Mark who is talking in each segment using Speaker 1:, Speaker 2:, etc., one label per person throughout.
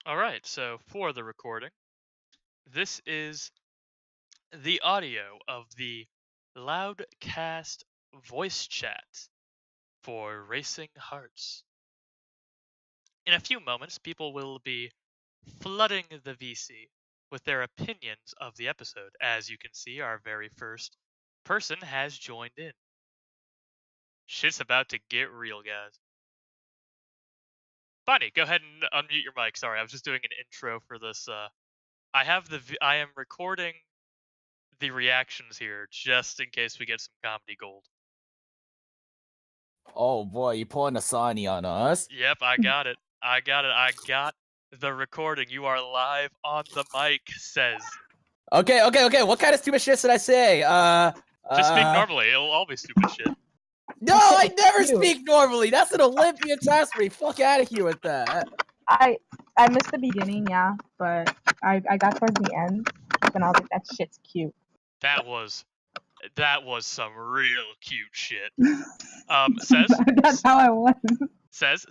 Speaker 1: All right, so for the recording, this is the audio of the Loudcast voice chat for Racing Hearts. In a few moments, people will be flooding the VC with their opinions of the episode. As you can see, our very first person has joined in. Shit's about to get real, guys. Bonnie, go ahead and unmute your mic. Sorry, I was just doing an intro for this. I am recording the reactions here just in case we get some comedy gold.
Speaker 2: Oh boy, you pulling a Sonny on us?
Speaker 1: Yep, I got it. I got the recording. You are live on the mic, says.
Speaker 2: Okay. What kind of stupid shit should I say?
Speaker 1: Just speak normally. It'll all be stupid shit.
Speaker 2: No, I never speak normally. That's an Olympian task for me. Fuck out of here with that.
Speaker 3: I missed the beginning, yeah, but I got towards the end, and I was like, that shit's cute.
Speaker 1: That was some real cute shit. Says.
Speaker 3: That's how I was.
Speaker 1: Says.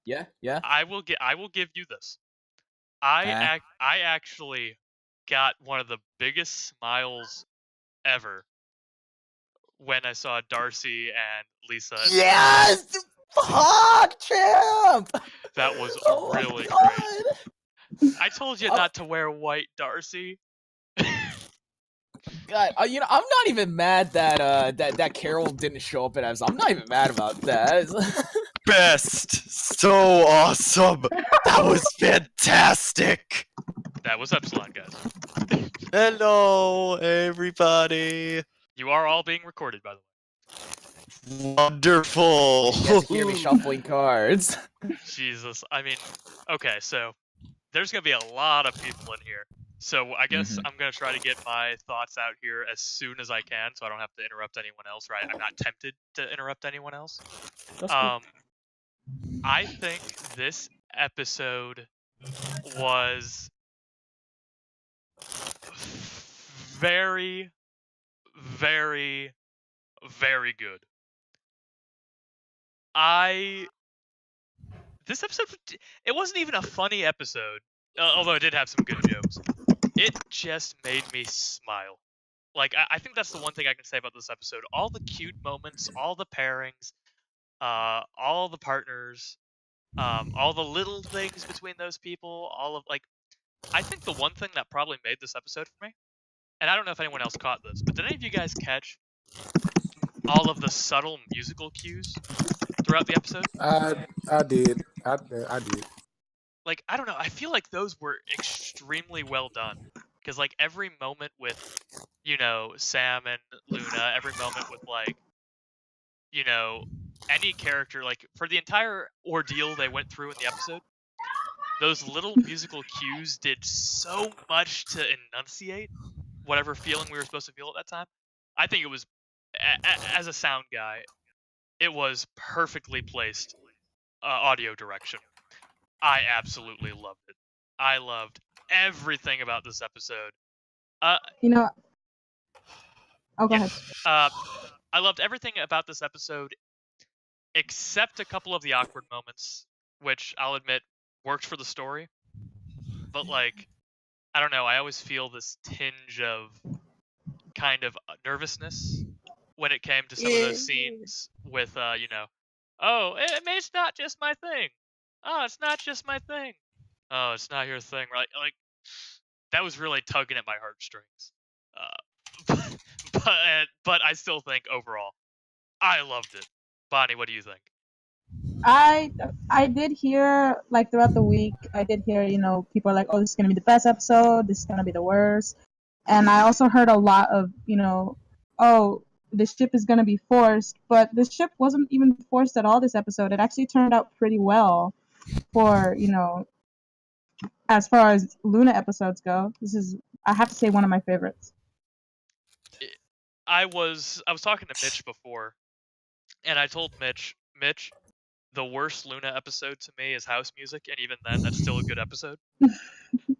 Speaker 2: Yeah.
Speaker 1: I will give you this. I actually got one of the biggest smiles ever when I saw Darcy and Lisa.
Speaker 2: Yes! Fuck, champ!
Speaker 1: That was really great. I told you not to wear white, Darcy.
Speaker 2: God, I'm not even mad that that Carol didn't show up as. I'm not even mad about that.
Speaker 4: Best! So awesome! That was fantastic!
Speaker 1: That was Epsilon, guys.
Speaker 4: Hello, everybody!
Speaker 1: You are all being recorded, by the way.
Speaker 4: Wonderful!
Speaker 2: You guys hear me shuffling cards.
Speaker 1: Jesus, I mean, okay, so there's gonna be a lot of people in here. So I guess I'm gonna try to get my thoughts out here as soon as I can, so I don't have to interrupt anyone else. Right? I'm not tempted to interrupt anyone else. I think this episode was very, very, very good. This episode, it wasn't even a funny episode, although it did have some good jokes. It just made me smile. Like, I think that's the one thing I can say about this episode. All the cute moments, all the pairings, all the partners, all the little things between those people, all of, like, I think the one thing that probably made this episode for me, and I don't know if anyone else caught this, but did any of you guys catch all of the subtle musical cues throughout the episode?
Speaker 5: I did. I did.
Speaker 1: Like, I don't know, I feel like those were extremely well done. Because, like, every moment with, you know, Sam and Luna, every moment with, like, you know, any character, like, for the entire ordeal they went through in the episode, those little musical cues did so much to enunciate whatever feeling we were supposed to feel at that time. I think it was, as a sound guy, it was perfectly placed audio direction. I absolutely loved it. I loved everything about this episode.
Speaker 3: You know. Oh, go ahead.
Speaker 1: I loved everything about this episode, except a couple of the awkward moments, which I'll admit worked for the story. But, like, I don't know, I always feel this tinge of kind of nervousness when it came to some of those scenes with, you know, oh, it's not just my thing. Oh, it's not just my thing. Oh, it's not your thing, right? Like, that was really tugging at my heartstrings. But I still think overall, I loved it. Bonnie, what do you think?
Speaker 3: I did hear, like, throughout the week, I did hear, you know, people are like, oh, this is gonna be the best episode, this is gonna be the worst. And I also heard a lot of, you know, oh, the ship is gonna be forced, but the ship wasn't even forced at all this episode. It actually turned out pretty well for, you know, as far as Luna episodes go. This is, I have to say, one of my favorites.
Speaker 1: I was talking to Mitch before, and I told Mitch, the worst Luna episode to me is House Music, and even then, that's still a good episode.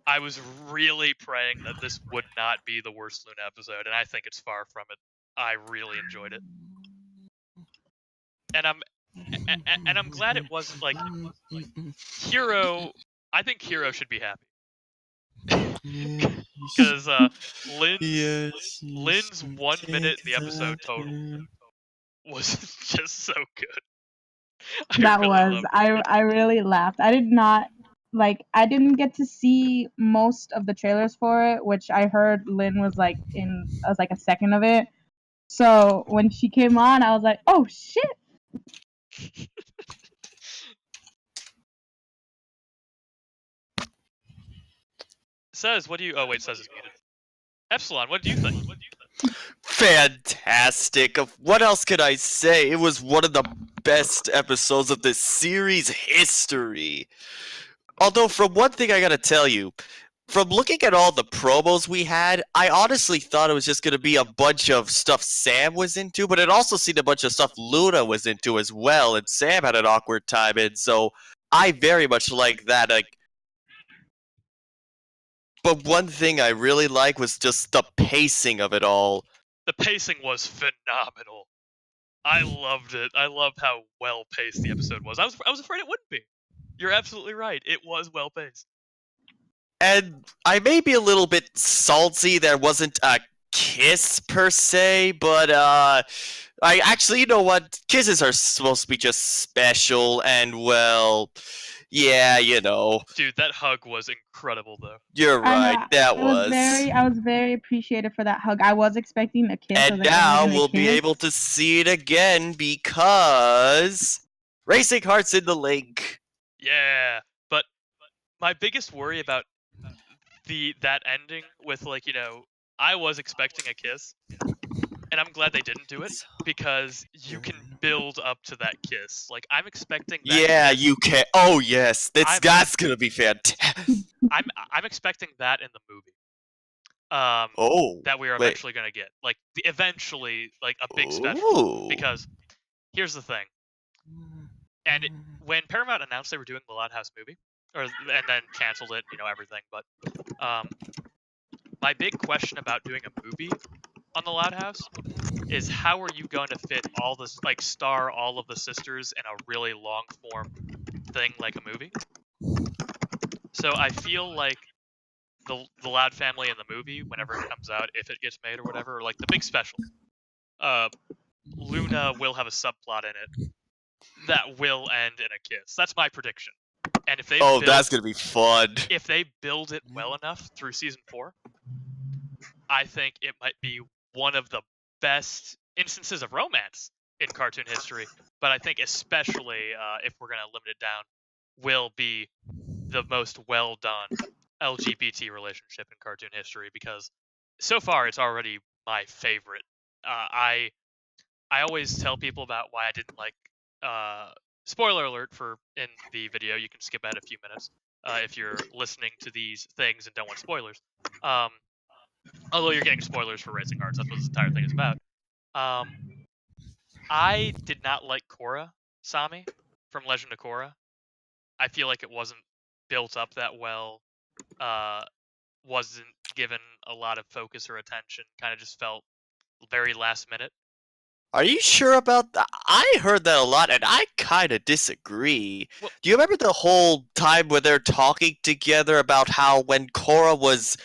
Speaker 1: I was really praying that this would not be the worst Luna episode, and I think it's far from it. I really enjoyed it, and I'm glad it wasn't like Hero. I think Hero should be happy because Lynn's 1 minute in the episode total was just so good.
Speaker 3: I really laughed. I did not like. I didn't get to see most of the trailers for it, which I heard Lynn was like in. I was like a second of it. So when she came on, I was like, oh shit.
Speaker 1: Says, what do you? Oh wait, Says is muted. Epsilon, what do you think?
Speaker 4: Fantastic. What else could I say? It was one of the best episodes of this series history. Although, from one thing I gotta tell you, from looking at all the promos we had, I honestly thought it was just gonna be a bunch of stuff Sam was into, but it also seemed a bunch of stuff Luna was into as well, and Sam had an awkward time in, so I very much like that. But one thing I really like was just the pacing of it all.
Speaker 1: The pacing was phenomenal. I loved it. I loved how well paced the episode was. I was afraid it wouldn't be. You're absolutely right. It was well paced.
Speaker 4: And I may be a little bit salty there wasn't a kiss per se, but I actually, you know what? Kisses are supposed to be just special, and well, yeah, you know.
Speaker 1: Dude, that hug was incredible though.
Speaker 4: You're right, that was.
Speaker 3: I was very appreciative for that hug. I was expecting a kiss.
Speaker 4: And now we'll be able to see it again because Racing Heart's in the link.
Speaker 1: Yeah, but my biggest worry about that ending with, like, you know, I was expecting a kiss, and I'm glad they didn't do it because you can build up to that kiss. Like, I'm expecting that.
Speaker 4: Yeah,
Speaker 1: kiss.
Speaker 4: you can. Oh yes, that's gonna be fantastic.
Speaker 1: I'm expecting that in the movie. That we are eventually gonna get, like, eventually, like, a big special. Because here's the thing, and when Paramount announced they were doing the Loud House movie, and then canceled it, you know, everything. But my big question about doing a movie on the Loud House is how are you going to fit all this, like, star all of the sisters in a really long form thing like a movie? So I feel like the Loud family in the movie, whenever it comes out, if it gets made or whatever, like the big special, Luna will have a subplot in it that will end in a kiss. That's my prediction. And if they
Speaker 4: that's gonna be fun.
Speaker 1: If they build it well enough through season 4, I think it might be one of the best instances of romance in cartoon history. But I think especially if we're gonna limit it down, will be the most well done LGBT relationship in cartoon history, because so far it's already my favorite. I always tell people about why I didn't like. Spoiler alert for in the video. You can skip ahead a few minutes if you're listening to these things and don't want spoilers. Although you're getting spoilers for Racing Hearts, that's what this entire thing is about. I did not like Korra Sami from Legend of Korra. I feel like it wasn't built up that well. Wasn't given a lot of focus or attention. Kind of just felt very last minute.
Speaker 4: Are you sure about that? I heard that a lot, and I kind of disagree.
Speaker 1: Well,
Speaker 4: do you remember the whole time where they're talking together about how when Korra was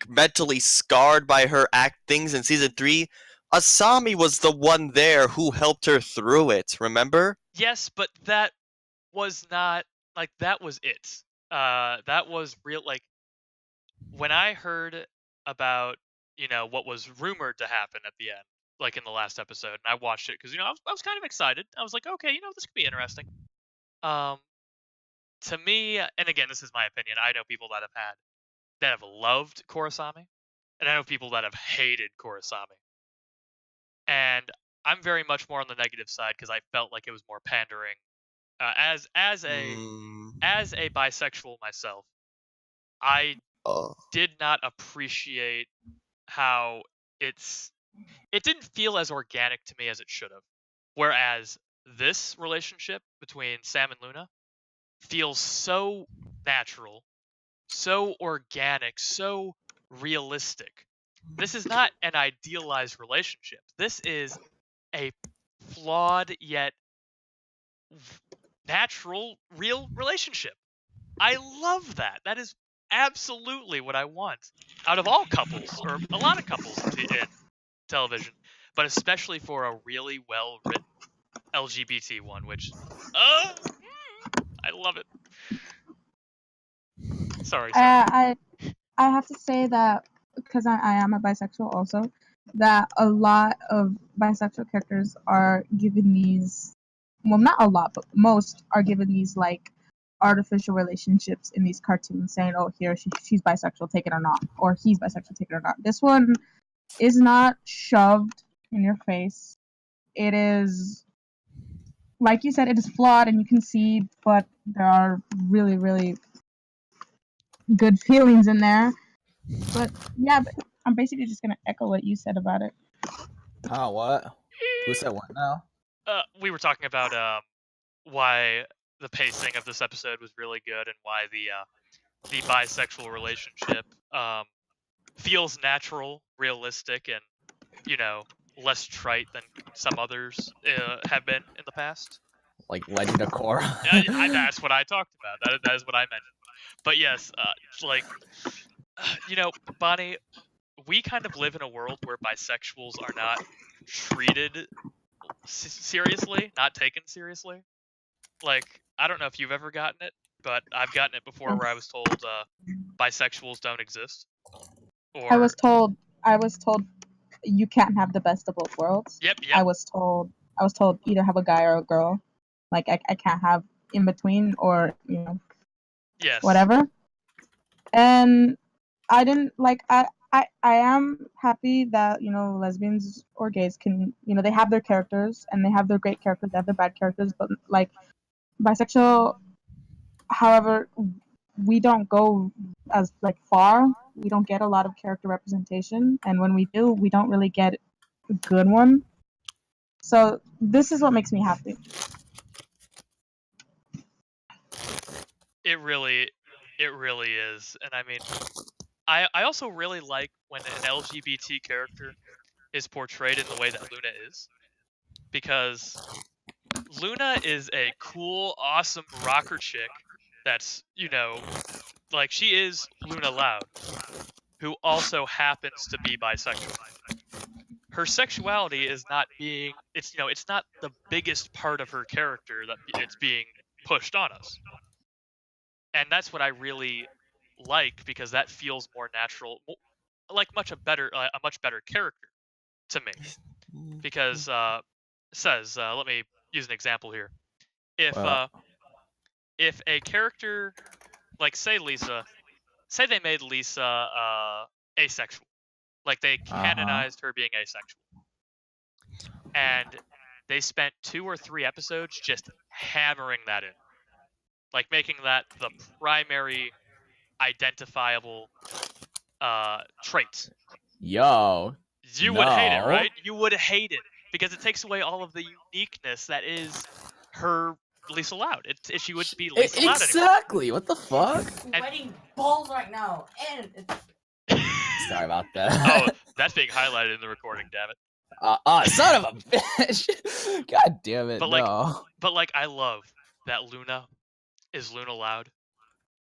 Speaker 4: mentally scarred by her things in season 3, Asami was the one there who helped her through it, remember?
Speaker 1: Yes, but that was not, like, that was it. That was real, like, when I heard about, you know, what was rumored to happen at the end, like in the last episode, and I watched it because, you know, I was kind of excited. I was like, okay, you know, this could be interesting. To me, and again, this is my opinion, I know people that have loved Korra Sami, and I know people that have hated Korra Sami. And I'm very much more on the negative side because I felt like it was more pandering. As a bisexual myself, I did not appreciate how it didn't feel as organic to me as it should have. Whereas this relationship between Sam and Luna feels so natural, so organic, so realistic. This is not an idealized relationship. This is a flawed yet natural, real relationship. I love that. That is absolutely what I want out of all couples, or a lot of couples in television, but especially for a really well-written LGBT one, which, I love it. Sorry.
Speaker 3: I have to say that because I am a bisexual also, that a lot of bisexual characters are given these, well, not a lot, but most are given these like artificial relationships in these cartoons, saying, "Oh, here she's bisexual, take it or not," or "He's bisexual, take it or not." This one is not shoved in your face. It is, like you said, it is flawed, and you can see, but there are really, really good feelings in there. But yeah, but I'm basically just gonna echo what you said about it.
Speaker 2: Huh? What? Who said what now?
Speaker 1: We were talking about why the pacing of this episode was really good, and why the bisexual relationship feels natural, realistic, and less trite than some others have been in the past.
Speaker 2: Like Legend of Korra.
Speaker 1: That's what I talked about. That is what I mentioned. But yes, Bonnie, we kind of live in a world where bisexuals are not treated seriously, not taken seriously. Like, I don't know if you've ever gotten it, but I've gotten it before where I was told bisexuals don't exist. Or
Speaker 3: I was told you can't have the best of both worlds.
Speaker 1: Yep.
Speaker 3: I was told either have a guy or a girl. Like I can't have in between, or
Speaker 1: Yes.
Speaker 3: whatever. And I didn't like I am happy that lesbians or gays can they have their characters, and they have their great characters, they have their bad characters, but like bisexual, however, we don't go as like far. We don't get a lot of character representation, and when we do, we don't really get a good one. So this is what makes me happy.
Speaker 1: It really is. And I mean, I also really like when an LGBT character is portrayed in the way that Luna is, because Luna is a cool, awesome rocker chick that's, like, she is Luna Loud, who also happens to be bisexual. Her sexuality is not being, it's not the biggest part of her character that it's being pushed on us. And that's what I really like, because that feels more natural, like a much better character to me. Because let me use an example here. If a character, like say they made Lisa asexual, like they canonized her being asexual, and they spent 2 or 3 episodes just hammering that in, like making that the primary identifiable trait.
Speaker 2: Yo.
Speaker 1: You would hate it, right? You would hate it, because it takes away all of the uniqueness that is her Lisa Loud. She would be Lisa Loud anymore.
Speaker 2: Exactly. What the fuck?
Speaker 6: Sweating balls right now, and
Speaker 2: Sorry about that.
Speaker 1: Oh, that's being highlighted in the recording. Damn it.
Speaker 2: Son of a bitch. God damn it.
Speaker 1: But I love that Luna is Luna Loud,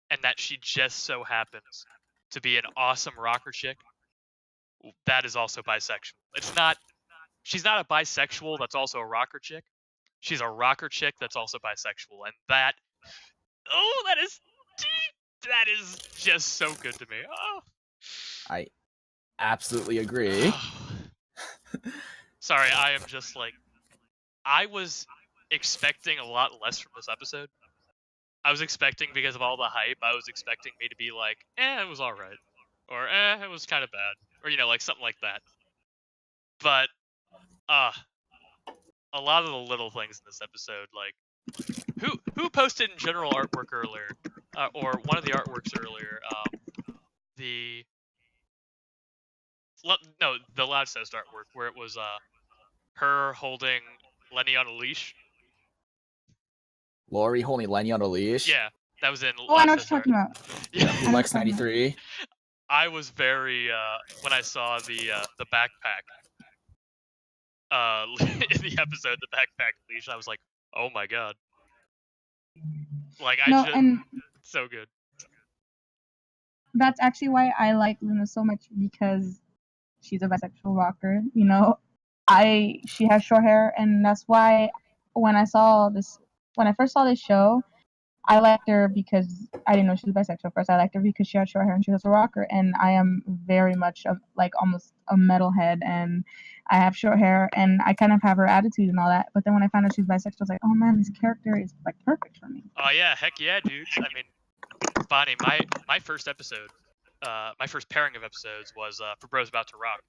Speaker 1: and that she just so happens to be an awesome rocker chick that is also bisexual. She's not a bisexual that's also a rocker chick. She's a rocker chick that's also bisexual, and that is just so good to me. Oh.
Speaker 2: I absolutely agree.
Speaker 1: Sorry, I am just like, I was expecting a lot less from this episode. I was expecting, because of all the hype, I was expecting me to be like, it was alright. Or, it was kind of bad. Or, like something like that. But, a lot of the little things in this episode, like, who posted in general artwork earlier? Or one of the artworks earlier, the Loud Says artwork, where it was, her holding Lenny on a leash.
Speaker 2: Lori holding Lenny on a leash.
Speaker 1: Yeah, that was in.
Speaker 3: Oh, I know what
Speaker 1: last
Speaker 3: you're talking about.
Speaker 1: Yeah,
Speaker 2: Lex 93.
Speaker 1: I was very when I saw the backpack in the episode, the backpack leash. I was like, oh my god, like
Speaker 3: No, and
Speaker 1: so good.
Speaker 3: that's actually why I like Luna so much, because she's a bisexual rocker. You know, she has short hair, and that's why when I first saw this show, I liked her because I didn't know she was bisexual first. I liked her because she had short hair and she was a rocker, and I am very much almost a metalhead, and I have short hair, and I kind of have her attitude and all that. But then when I found out she's bisexual, I was like, oh man, this character is like perfect for me.
Speaker 1: Oh yeah, heck yeah, dudes. I mean, Bonnie, my first episode, my first pairing of episodes was for Bros About to Rock,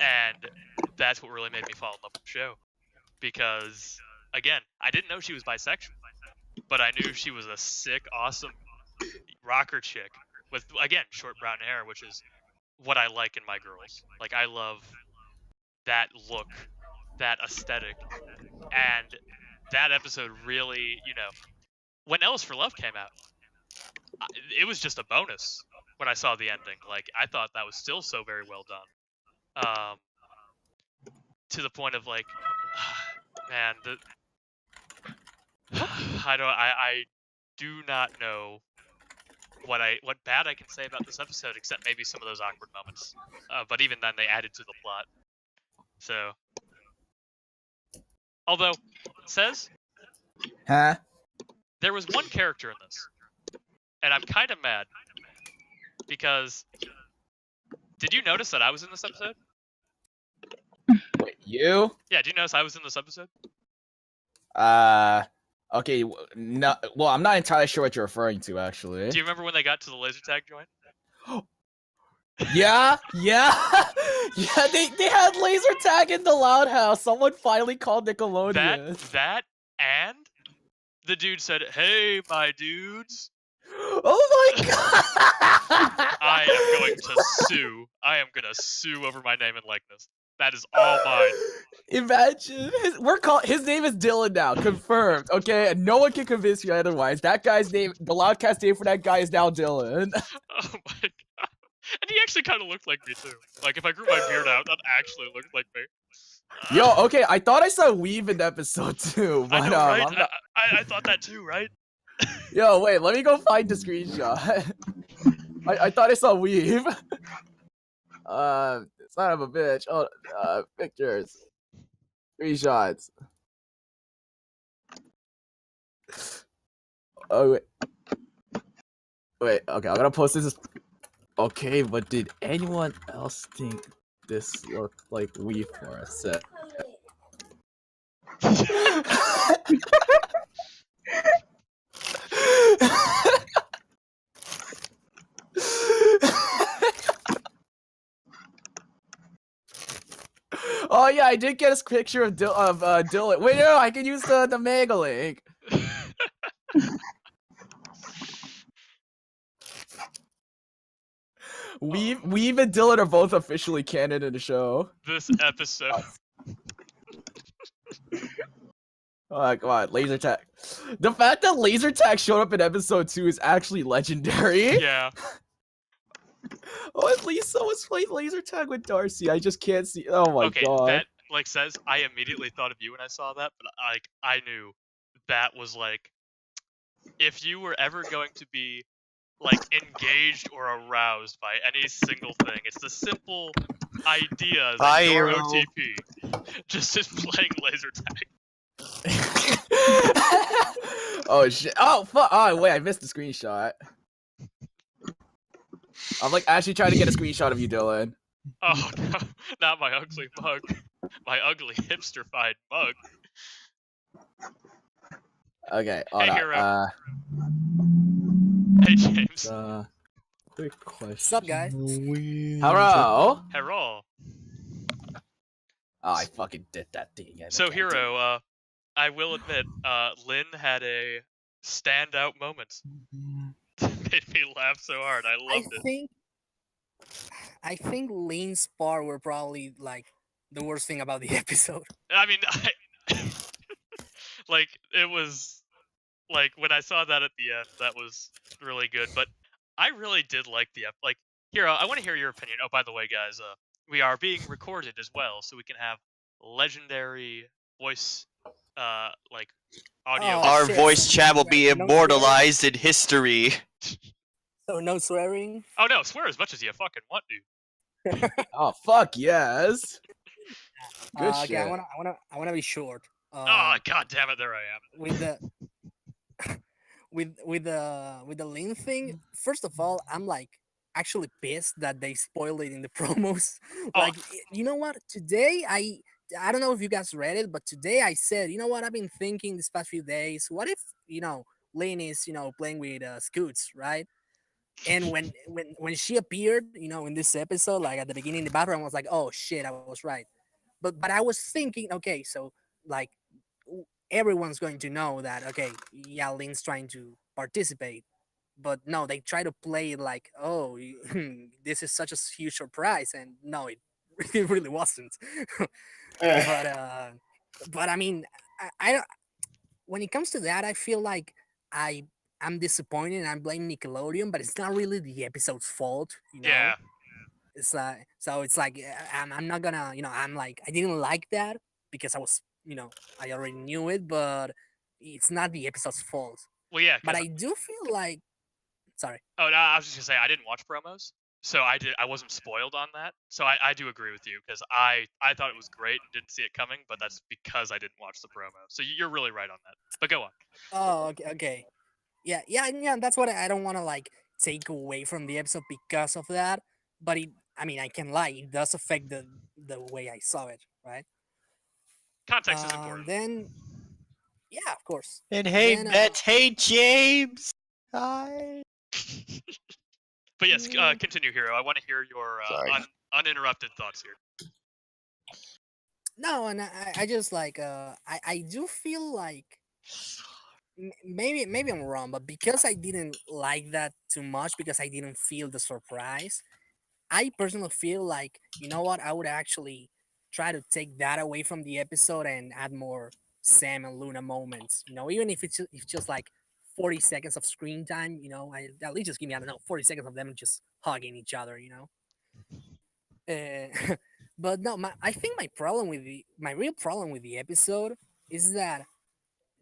Speaker 1: and that's what really made me fall in love with the show, because again, I didn't know she was bisexual, but I knew she was a sick, awesome rocker chick with, again, short brown hair, which is what I like in my girls. Like, I love that look, that aesthetic, and that episode really, when Ellis for Love came out, it was just a bonus when I saw the ending. Like, I thought that was still so very well done. To the point of like, man, I do not know what bad I can say about this episode, except maybe some of those awkward moments. But even then, they added to the plot. So, although, says,
Speaker 2: Huh?
Speaker 1: there was one character in this, and I'm kind of mad, because did you notice that I was in this episode?
Speaker 2: Wait, you?
Speaker 1: Yeah, do you notice I was in this episode?
Speaker 2: Okay. No. Well, I'm not entirely sure what you're referring to, actually.
Speaker 1: Do you remember when they got to the laser tag joint?
Speaker 2: Yeah. Yeah. They had laser tag in the Loud House. Someone finally called Nickelodeon.
Speaker 1: That and the dude said, "Hey, my dudes."
Speaker 2: Oh my god!
Speaker 1: I am going to sue. I am gonna sue over my name and likeness. That is all mine.
Speaker 2: Imagine his name is Dylan now, confirmed. Okay, and no one can convince you otherwise. That guy's name, the Loudcast name for that guy is now Dylan.
Speaker 1: Oh my god! And he actually kind of looked like me too. Like if I grew my beard out, that actually looked like me.
Speaker 2: Yo, okay, I thought I saw Weave in episode 2, but
Speaker 1: I know, right?
Speaker 2: not...
Speaker 1: I thought that too, right?
Speaker 2: Yo, wait, let me go find the screenshot. I thought I saw Weave. Son of a bitch. Oh, pictures. Screenshots. Oh, wait. Wait, okay, I'm gonna post this. Okay, but did anyone else think this looked like Weave for a sec? Oh yeah, I did get a picture of Dylan. Wait, no, I can use the mega link. Weave and Dylan are both officially canon in the show.
Speaker 1: This episode.
Speaker 2: Oh, come on, laser tag. The fact that laser tag showed up in episode 2 is actually legendary.
Speaker 1: Yeah.
Speaker 2: Oh, at least someone's playing laser tag with Darcy. I just can't see. Oh my god.
Speaker 1: That like says I immediately thought of you when I saw that, but I knew that was like, if you were ever going to be like engaged or aroused by any single thing, it's the simple idea that your OTP just is playing laser tag.
Speaker 2: Oh shit! Oh fuck! Oh wait, I missed the screenshot. I'm like actually trying to get a screenshot of you, Dylan.
Speaker 1: Oh no, not my ugly mug. My ugly hipster-fied mug.
Speaker 2: Okay,
Speaker 1: Hey,
Speaker 2: hold
Speaker 1: hero.
Speaker 2: on.
Speaker 1: Hey, James.
Speaker 2: Quick question.
Speaker 7: What's up, guys?
Speaker 2: Hello.
Speaker 1: Hello.
Speaker 2: Oh, I fucking did that thing again.
Speaker 1: So, hero, I will admit, Lynn had a standout moment. Made me laugh so hard. I loved it.
Speaker 7: I think Lynn's part were probably like the worst thing about the episode.
Speaker 1: I mean, like it was Like when I saw that at the end, that was really good. But I really did like the like. Hero, I want to hear your opinion. Oh, by the way, guys, we are being recorded as well, so we can have legendary voice, like audio.
Speaker 7: Oh,
Speaker 4: Our
Speaker 7: shit,
Speaker 4: voice
Speaker 7: so
Speaker 4: chat will be
Speaker 7: no swearing?
Speaker 4: immortalized in history.
Speaker 7: So no swearing.
Speaker 1: Oh no, swear as much as you fucking want, dude.
Speaker 2: Oh fuck yes. Good
Speaker 7: Okay,
Speaker 2: shit.
Speaker 7: I wanna be short.
Speaker 1: Oh god damn it, there I am.
Speaker 7: With the with the Lin thing. First of all, I'm like actually pissed that they spoiled it in the promos. Like, you know what? Today I don't know if you guys read it, but today I said, you know what? I've been thinking this past few days. What if Lin is playing with Scoots, right? And when she appeared, in this episode, like at the beginning, the background I was like, oh shit, I was right. But I was thinking, okay, so like everyone's going to know that, okay, yeah, Lin's trying to participate. But no, they try to play it like, oh, this is such a huge surprise, and no, it really wasn't. But I mean, I when it comes to that, I feel like I'm disappointed and I'm blaming Nickelodeon, but it's not really the episode's fault,
Speaker 1: Yeah.
Speaker 7: It's like, so it's like I'm not gonna, I'm like, I didn't like that because I was, I already knew it, but it's not the episode's fault.
Speaker 1: Well, yeah.
Speaker 7: But I do feel like, sorry.
Speaker 1: Oh no, I was just gonna say I didn't watch promos, so I wasn't spoiled on that. So I do agree with you because I thought it was great and didn't see it coming, but that's because I didn't watch the promo. So you're really right on that. But go on.
Speaker 7: Oh, okay. Yeah. That's what I don't want to like take away from the episode because of that. But I mean, I can lie. It does affect the way I saw it, right?
Speaker 1: Context is important.
Speaker 7: Then, yeah, of course.
Speaker 4: And hey,
Speaker 7: Then,
Speaker 4: Mets, hey, James. Hi.
Speaker 1: But yes, continue, Hero. I want to hear your uninterrupted thoughts here.
Speaker 7: No, and I just like I do feel like maybe I'm wrong, but because I didn't like that too much, because I didn't feel the surprise, I personally feel like, you know what, I would actually try to take that away from the episode and add more Sam and Luna moments. Even if it's just like 40 seconds of screen time, I at least just give me, I don't know, 40 seconds of them just hugging each other, But no, I think my real problem with the episode is that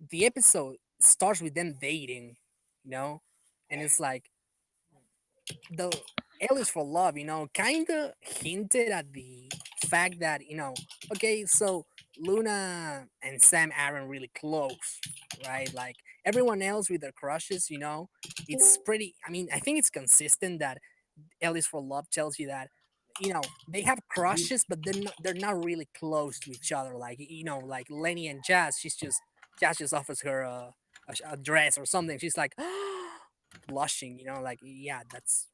Speaker 7: the episode starts with them dating, and it's like the Alice for Love, kind of hinted at the fact that, okay, so Luna and Sam aren't really close, right? Like everyone else with their crushes, it's pretty. I mean, I think it's consistent that Alice for Love tells you that, they have crushes, but they're not really close to each other. Like, like Lenny and Jazz, Jazz just offers her a dress or something. She's like blushing, like, yeah, that's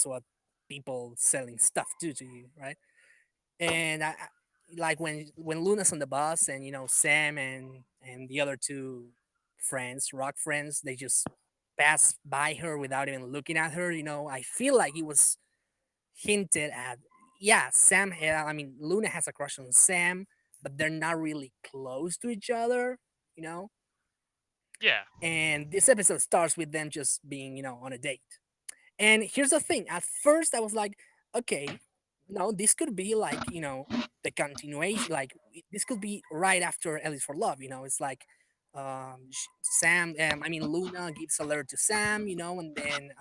Speaker 7: what people selling stuff do to you, right? And I like when Luna's on the bus and Sam and the other two friends, rock friends, they just pass by her without even looking at her. I feel like it was hinted at. Yeah, Luna has a crush on Sam, but they're not really close to each other.
Speaker 1: Yeah.
Speaker 7: And this episode starts with them just being on a date. And here's the thing. At first, I was like, okay, no, this could be like, the continuation. Like, this could be right after Alice for Love. It's like Luna gives a letter to Sam, and then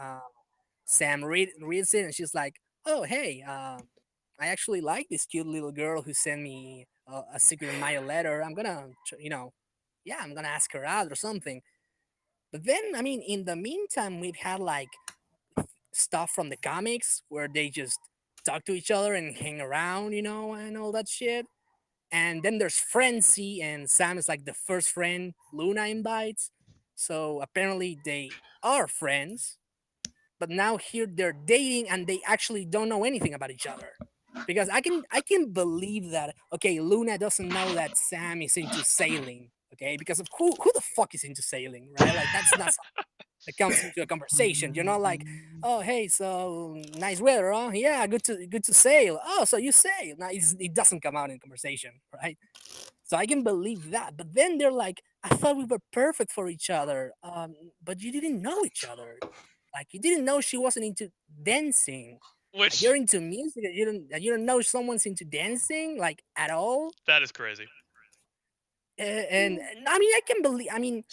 Speaker 7: Sam reads it, and she's like, oh, hey, I actually like this cute little girl who sent me a secret admirer letter. I'm gonna, I'm gonna ask her out or something. But then, in the meantime, we've had like stuff from the comics where they just talk to each other and hang around, and all that shit. And then there's Frenzy, and Sam is like the first friend Luna invites. So apparently they are friends, but now here they're dating and they actually don't know anything about each other. Because I can believe that, okay, Luna doesn't know that Sam is into sailing, okay? Because of who the fuck is into sailing, right? Like that's not something that comes into a conversation. You're not like, oh, hey, so nice weather, huh? Yeah, good to sail. Oh, so you sail. Now it doesn't come out in conversation, right? So I can believe that. But then they're like I thought we were perfect for each other. But you didn't know each other. Like you didn't know she wasn't into dancing. Like
Speaker 1: Which
Speaker 7: you're into music, and you don't know someone's into dancing like at all.
Speaker 1: that is crazy.
Speaker 7: And I mean, I can believe. I mean,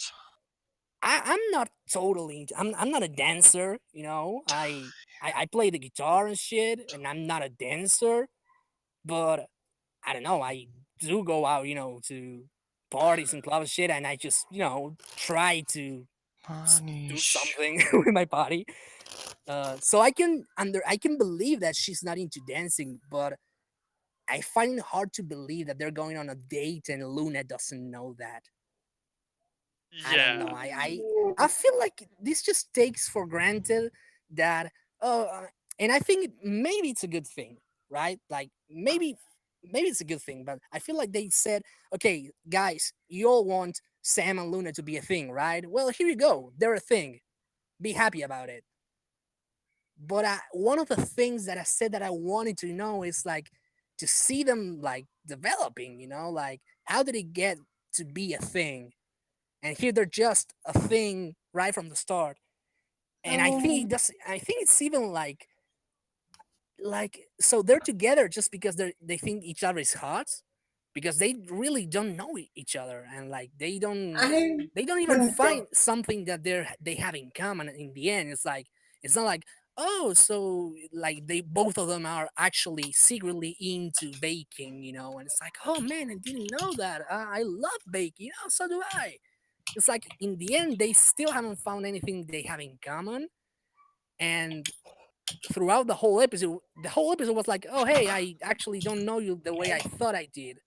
Speaker 7: I'm not totally. I'm not a dancer. You know, I play the guitar and shit, and I'm not a dancer. But I don't know. I do go out, you know, to parties and clubs and shit, and I just, you know, try to do something with my body. So I can believe that she's not into dancing, but I find it hard to believe that they're going on a date and Luna doesn't know that. I don't know.
Speaker 1: Yeah.
Speaker 7: I feel like this just takes for granted that and I think maybe it's a good thing, right? Like maybe it's a good thing, but I feel like they said, okay, guys, you all want Sam and Luna to be a thing, right? Well, here you go. They're a thing. Be happy about it. But one of the things that I said that I wanted to know is like to see them like developing, you know, like how did it get to be a thing? And here they're just a thing right from the start. And I think it does. I think it's even like so they're together just because they think each other is hot, because they really don't know each other, and like they don't even find something that they have in common. In the end, it's not like, oh, so like they both of them are actually secretly into baking, you know, and it's like, oh man, I didn't know that. I love baking, you know, so do I. It's like in the end they still haven't found anything they have in common. And throughout the whole episode was like, oh hey, I actually don't know you the way I thought I did.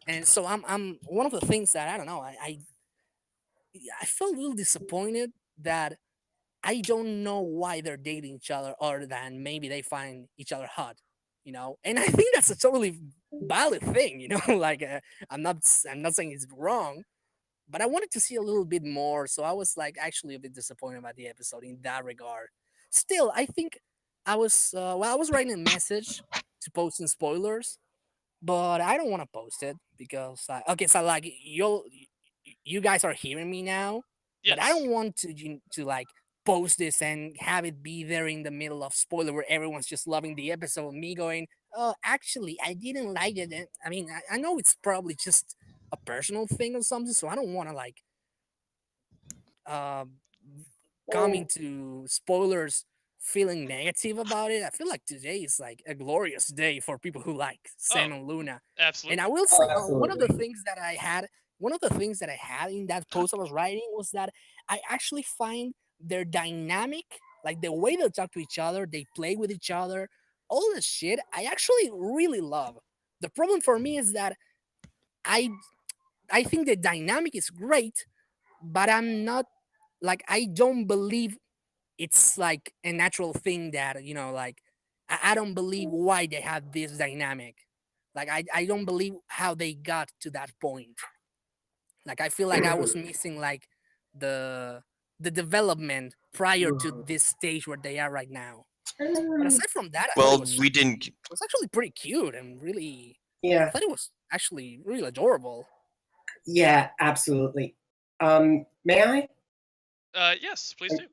Speaker 7: And so I'm one of the things that I don't know, I felt a little disappointed that I don't know why they're dating each other other than maybe they find each other hot, you know. And I think that's a totally valid thing, you know. Like I'm not saying it's wrong, but I wanted to see a little bit more. So I was like actually a bit disappointed about the episode in that regard. Still, I think I was writing a message to post in spoilers, but I don't want to post it because okay, so like you guys are hearing me now, but I
Speaker 1: Yes.
Speaker 7: don't want to like post this and have it be there in the middle of spoiler where everyone's just loving the episode. Me going, oh, actually, I didn't like it. And, I mean, I know it's probably just a personal thing or something, so I don't want to like um come into spoilers feeling negative about it. I feel like today is like a glorious day for people who like
Speaker 1: Oh,
Speaker 7: Sam and Luna. And I
Speaker 1: absolutely.
Speaker 7: will say one of the things that I had in that post I was writing was that I actually find their dynamic, like the way they talk to each other, they play with each other, all this shit, I actually really love. The problem for me is that I I think the dynamic is great, but I'm not like I don't believe it's like a natural thing that, you know, like I don't believe why they have this dynamic. Like I don't believe how they got to that point. Like I feel like I was missing like the the development prior to this stage where they are right now. But aside from that, I thought
Speaker 4: Well, we didn't.
Speaker 7: it was actually pretty cute and really I
Speaker 8: Yeah,
Speaker 7: thought it was actually really adorable.
Speaker 8: yeah, absolutely. May I?
Speaker 1: Yes, please do.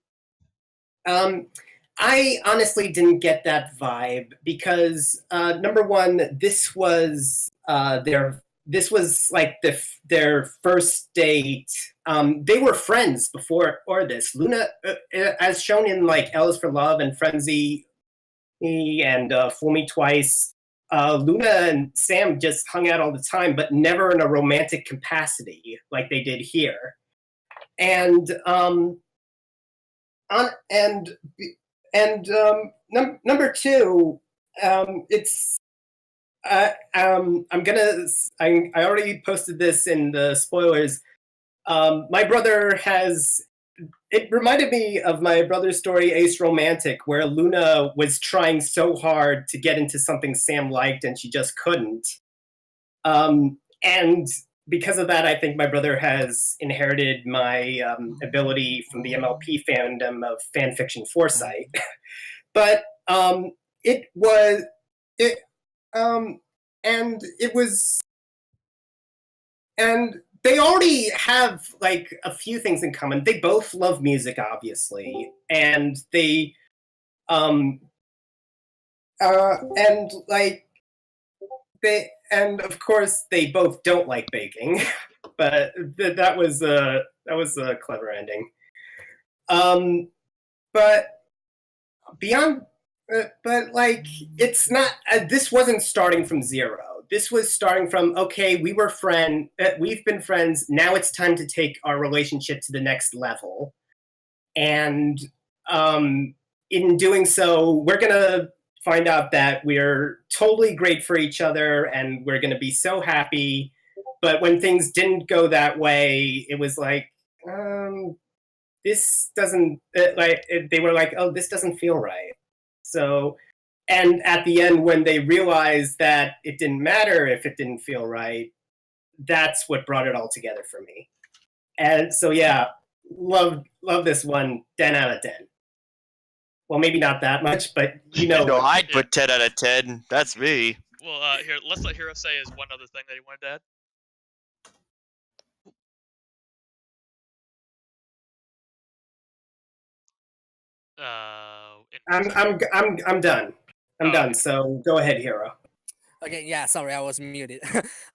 Speaker 8: Um, I honestly didn't get that vibe because number one, this was like their first date. They were friends before or this. Luna, as shown in like L is for Love and Frenzy, and Fool Me Twice. Luna and Sam just hung out all the time, but never in a romantic capacity like they did here. And on number two, it's I already posted this in the spoilers. My brother has. It reminded me of my brother's story, Ace Romantic, where Luna was trying so hard to get into something Sam liked and she just couldn't. And because of that, I think my brother has inherited my ability from the MLP fandom of fanfiction foresight. But it was it and it was and they already have like a few things in common. They both love music, obviously, and they and like and of course they both don't like baking, but that was a clever ending. But beyond, but like it's not. This wasn't starting from zero. This was starting from, okay, we've been friends. Now it's time to take our relationship to the next level, and in doing so, we're gonna find out that we're totally great for each other, and we're gonna be so happy. But when things didn't go that way, it was like, this doesn't they were like, oh, this doesn't feel right. So, and at the end, when they realized that it didn't matter if it didn't feel right, that's what brought it all together for me. And so, yeah, love this one, 10 out of 10. Well, maybe not that much, but you know.
Speaker 4: No, I'd put 10 out of 10. That's me.
Speaker 1: Well, here, let's let Hiro say is one other thing that he wanted to add.
Speaker 8: I'm done. I'm done. So go ahead, Hiro.
Speaker 7: Okay, yeah, sorry, I was muted.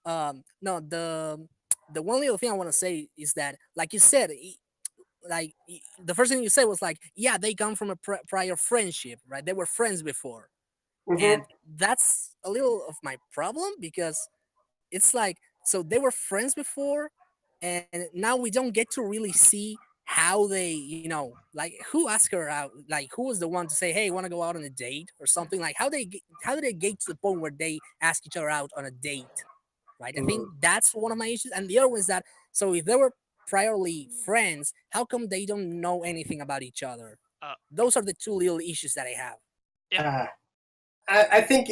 Speaker 7: No, the one little thing I want to say is that, like you said, the first thing you said was like, yeah, they come from a prior friendship, right? They were friends before, and that's a little of my problem, because it's like, so they were friends before, and now we don't get to really see how they, like, who asked her out, like who was the one to say, hey, want to go out on a date or something, like how did they get to the point where they ask each other out on a date, right? I think that's one of my issues. And the other one is that, so if they were priorly friends, how come they don't know anything about each other? Those are the two little issues that I have.
Speaker 1: Yeah.
Speaker 8: I think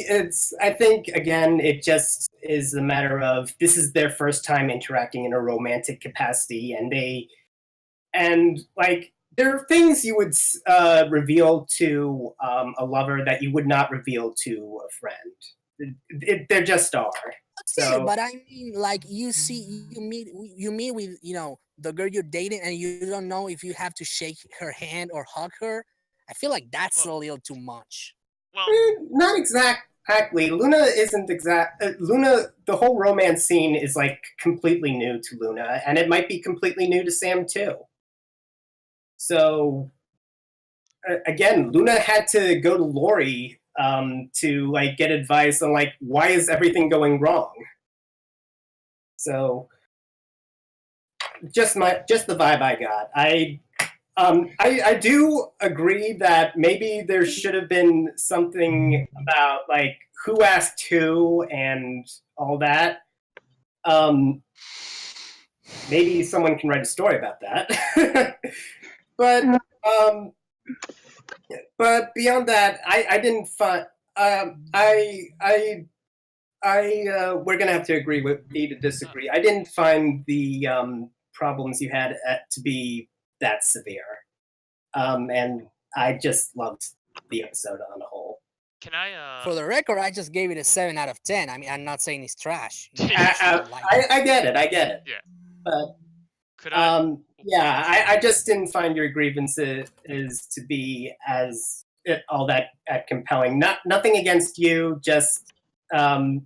Speaker 8: again, it just is a matter of, this is their first time interacting in a romantic capacity, and like, there are things you would reveal to a lover that you would not reveal to a friend. There just are.
Speaker 7: Okay, but I mean, like, you meet with, the girl you're dating, and you don't know if you have to shake her hand or hug her. I feel like that's a little too much.
Speaker 1: Well,
Speaker 8: not exactly. Luna isn't Luna, the whole romance scene is like completely new to Luna, and it might be completely new to Sam too. So again, Luna had to go to Lori to like get advice on like, why is everything going wrong? So just the vibe I got. I do agree that maybe there should have been something about like who asked who and all that. Maybe someone can write a story about that. But beyond that, I didn't find. We're gonna have to agree to disagree. I didn't find the problems you had to be that severe, and I just loved the episode on the whole.
Speaker 1: Can I?
Speaker 7: For the record, I just gave it a 7 out of 10. I mean, I'm not saying it's trash.
Speaker 8: I get it.
Speaker 1: Yeah.
Speaker 8: But
Speaker 1: could I?
Speaker 8: Yeah, I just didn't find your grievances to be as all that compelling. Nothing against you, just my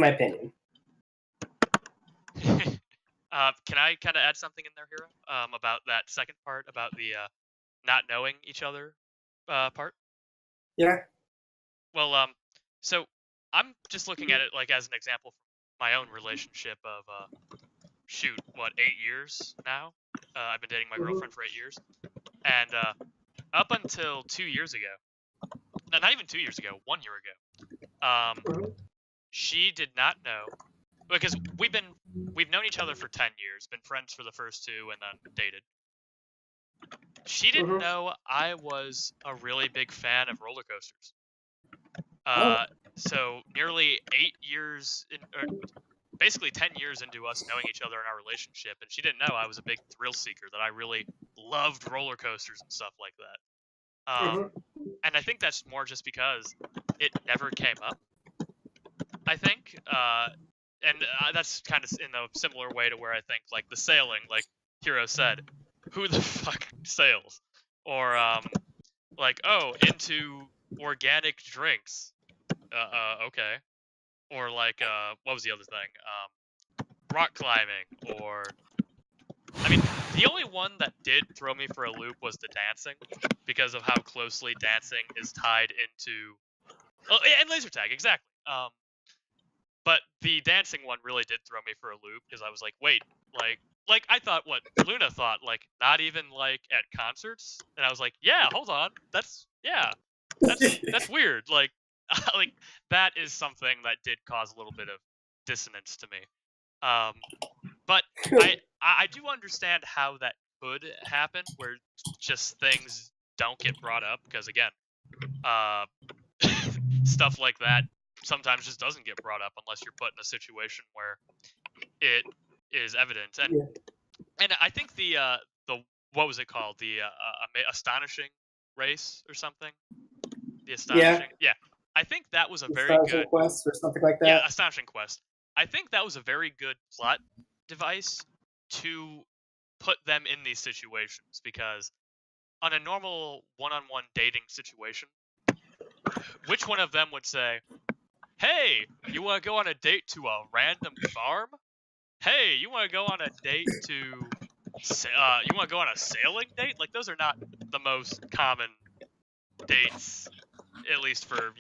Speaker 8: opinion.
Speaker 1: Can I kind of add something in there, Hiro? About that second part, about the not knowing each other part?
Speaker 8: Yeah.
Speaker 1: Well, so I'm just looking at it like as an example from my own relationship of 8 years now. I've been dating my girlfriend for 8 years, and up until 2 years ago, no, not even 2 years ago, 1 year ago, she did not know, because we've known each other for 10 years, been friends for the first 2, and then dated. She didn't know I was a really big fan of roller coasters. So nearly 8 years, basically 10 years into us knowing each other in our relationship, and she didn't know I was a big thrill seeker, that I really loved roller coasters and stuff like that. And I think that's more just because it never came up. I think and that's kind of in a similar way to where I think like the sailing, like Hiro said, who the fuck sails? Or like, oh, into organic drinks. Okay. Or like what was the other thing? Rock climbing, or I mean, the only one that did throw me for a loop was the dancing, because of how closely dancing is tied into and laser tag, exactly. But the dancing one really did throw me for a loop, because I was like, wait, like I thought what Luna thought, like not even like at concerts, and I was like, yeah, hold on, that's weird, like like that is something that did cause a little bit of dissonance to me. But I do understand how that could happen, where just things don't get brought up, because again, stuff like that sometimes just doesn't get brought up unless you're put in a situation where it is evident. And I think the what was it called, the astonishing race or something, the astonishing, yeah, I think that was a very good
Speaker 8: quest or something like that.
Speaker 1: Yeah, astonishing quest. I think that was a very good plot device to put them in these situations, because on a normal one-on-one dating situation, which one of them would say, hey, you want to go on a date to a random farm? Hey, you want to go on a date to you want to go on a sailing date? Like, those are not the most common dates, at least for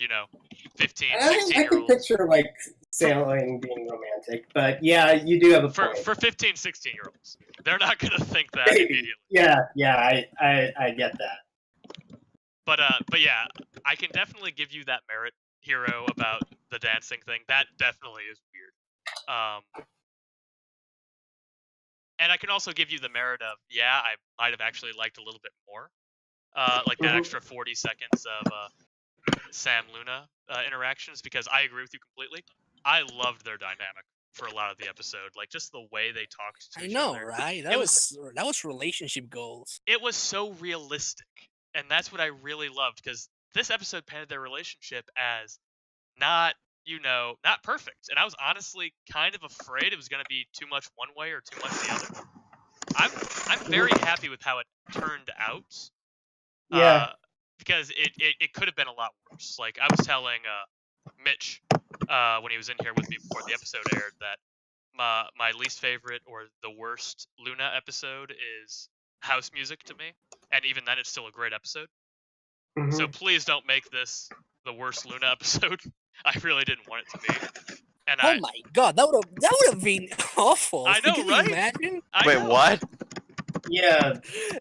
Speaker 1: 15,
Speaker 8: I
Speaker 1: 16 year
Speaker 8: can
Speaker 1: olds.
Speaker 8: picture like sailing being romantic, but yeah, you do have a point.
Speaker 1: For 15, 16 year olds, they're not gonna think that immediately.
Speaker 8: Yeah, I get that.
Speaker 1: But yeah, I can definitely give you that merit, Hiro, about the dancing thing. That definitely is weird. And I can also give you the merit of, yeah, I might have actually liked a little bit more, like that extra 40 seconds of Sam Luna interactions, because I agree with you completely. I loved their dynamic for a lot of the episode, like just the way they talked to each other.
Speaker 7: Right? That was relationship goals.
Speaker 1: It was so realistic, and that's what I really loved, because this episode painted their relationship as not perfect, and I was honestly kind of afraid it was going to be too much one way or too much the other. I'm very happy with how it turned out.
Speaker 8: Yeah.
Speaker 1: Because it could have been a lot worse. Like, I was telling Mitch when he was in here with me before the episode aired that my least favorite or the worst Luna episode is House Music to me, and even then it's still a great episode.
Speaker 8: Mm-hmm.
Speaker 1: So please don't make this the worst Luna episode. I really didn't want it to be. And
Speaker 7: oh my god, that would have been awful.
Speaker 1: I know,
Speaker 7: Can
Speaker 1: right?
Speaker 7: you imagine?
Speaker 4: Wait, what?
Speaker 8: Yeah.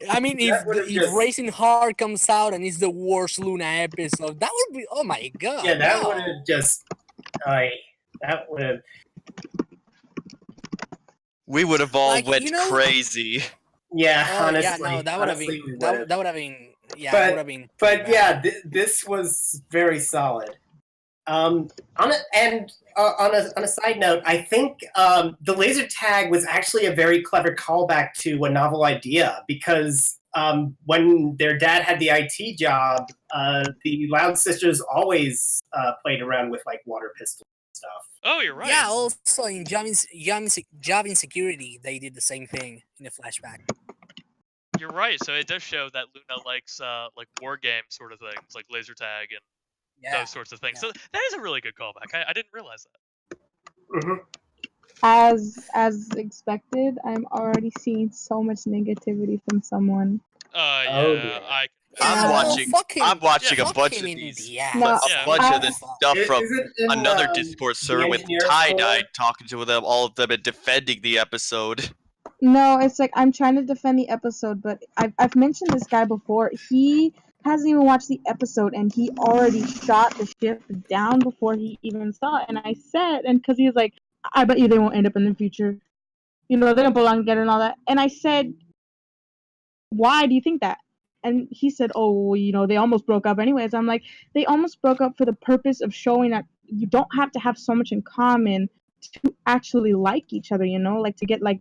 Speaker 7: I mean, if Racing Hard comes out and it's the worst Luna episode, that would be, oh my god.
Speaker 8: Yeah, that would have just, that would have.
Speaker 4: We would have all
Speaker 7: Like,
Speaker 4: went crazy.
Speaker 8: Yeah, honestly.
Speaker 7: Yeah, no, that would have been, that would have been, yeah,
Speaker 8: But-
Speaker 7: it would have been.
Speaker 8: But
Speaker 7: bad.
Speaker 8: yeah, this was very solid. On a side note, I think the laser tag was actually a very clever callback to a novel idea, because when their dad had the IT job, the Loud Sisters always played around with like water pistols and stuff.
Speaker 1: Oh, you're right.
Speaker 7: Yeah, also in Job Insecurity, they did the same thing in the flashback.
Speaker 1: You're right. So it does show that Luna likes like war game sort of things, like laser tag and
Speaker 7: Yeah.
Speaker 1: those sorts of things.
Speaker 7: yeah.
Speaker 1: So that is a really good callback. I didn't realize that.
Speaker 8: Mm-hmm.
Speaker 3: As expected, I'm already seeing so much negativity from someone.
Speaker 1: Yeah,
Speaker 8: dear.
Speaker 4: I'm watching. I'm watching a
Speaker 7: fuck
Speaker 4: bunch
Speaker 7: him
Speaker 4: of
Speaker 7: in
Speaker 4: these.
Speaker 7: the ass.
Speaker 3: No,
Speaker 4: A
Speaker 1: Yeah.
Speaker 4: bunch of this stuff from
Speaker 8: Is it in,
Speaker 4: another Discord server
Speaker 8: the
Speaker 4: with
Speaker 8: engineer
Speaker 4: tie-dye
Speaker 8: corps?
Speaker 4: talking to them, all of them, and defending the episode.
Speaker 3: No, it's like I'm trying to defend the episode, but I've mentioned this guy before. He hasn't even watched the episode, and he already shot the ship down before he even saw it. And I said, and because he was like, I bet you they won't end up in the future. They don't belong together and all that. And I said, why do you think that? And he said, oh, they almost broke up anyways. I'm like, they almost broke up for the purpose of showing that you don't have to have so much in common to actually like each other, like to get like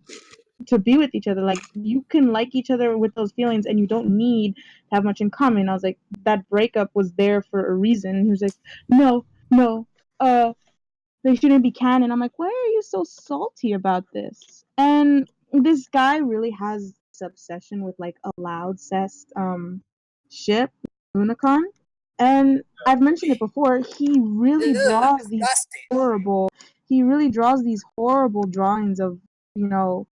Speaker 3: to be with each other. Like, you can like each other with those feelings and you don't need to have much in common. I was like, that breakup was there for a reason. He was like, no, they shouldn't be canon. I'm like, why are you so salty about this? And this guy really has this obsession with like a loud cest ship, Unicon. And I've mentioned it before, he really draws these
Speaker 7: Disgusting.
Speaker 3: horrible drawings of, you know,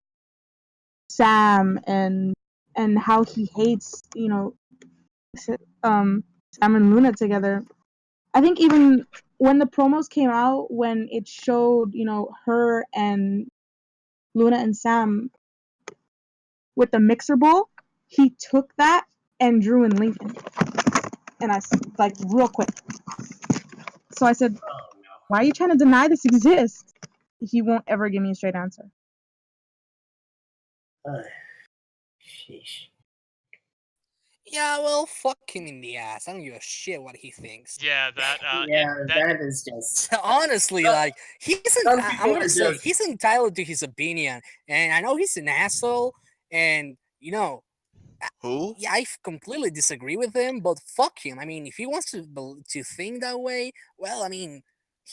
Speaker 3: Sam and how he hates, you know, Sam and Luna together. I think even when the promos came out, when it showed, you know, her and Luna and Sam with the mixer bowl, he took that and drew in Lincoln. And I, like, real quick. So I said, why are you trying to deny this exists? He won't ever give me a straight answer.
Speaker 8: Sheesh.
Speaker 7: Yeah, well, fuck him in the ass. I don't give a shit what he thinks.
Speaker 1: Yeah, that
Speaker 8: That is just.
Speaker 7: Honestly,
Speaker 8: Some-
Speaker 7: like
Speaker 8: some
Speaker 7: I'm
Speaker 8: people
Speaker 7: gonna
Speaker 8: are
Speaker 7: say
Speaker 8: just-
Speaker 7: he's entitled to his opinion, and I know he's an asshole, and you know,
Speaker 4: Who?
Speaker 7: yeah, I completely disagree with him, but fuck him. I mean, if he wants to think that way, well, I mean,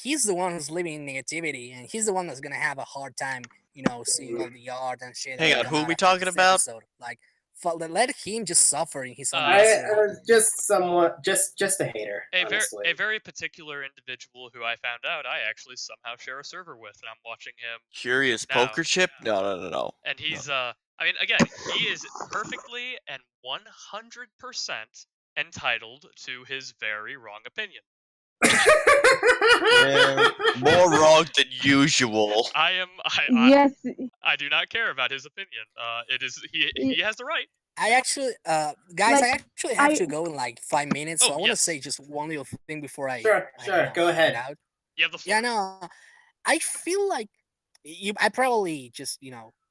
Speaker 7: he's the one who's living in negativity, and he's the one that's gonna have a hard time, you know, seeing all the art and shit.
Speaker 4: Hang
Speaker 7: that
Speaker 4: on,
Speaker 7: come
Speaker 4: who
Speaker 7: out
Speaker 4: we
Speaker 7: after
Speaker 4: talking
Speaker 7: this
Speaker 4: about?
Speaker 7: episode. Like, let him just suffer in his own
Speaker 1: I-
Speaker 7: misery.
Speaker 8: just somewhat, just a hater. Honestly.
Speaker 1: a very particular individual who I found out I actually somehow share a server with, and I'm watching him,
Speaker 4: Curious
Speaker 1: No.
Speaker 4: poker chip? No.
Speaker 1: and he's I mean, again, he is perfectly and 100% entitled to his very wrong opinion.
Speaker 4: More wrong than usual.
Speaker 1: I
Speaker 3: Yes,
Speaker 1: do not care about his opinion. It is he has the right.
Speaker 7: I actually, guys,
Speaker 3: Like,
Speaker 7: I actually have
Speaker 3: I-
Speaker 7: to go in like 5 minutes, so
Speaker 1: Oh,
Speaker 7: I want to
Speaker 1: yes.
Speaker 7: say just one little thing before I.
Speaker 8: Sure, go
Speaker 7: head
Speaker 8: ahead.
Speaker 7: out.
Speaker 1: You have the floor.
Speaker 7: Yeah, no, I feel like I probably just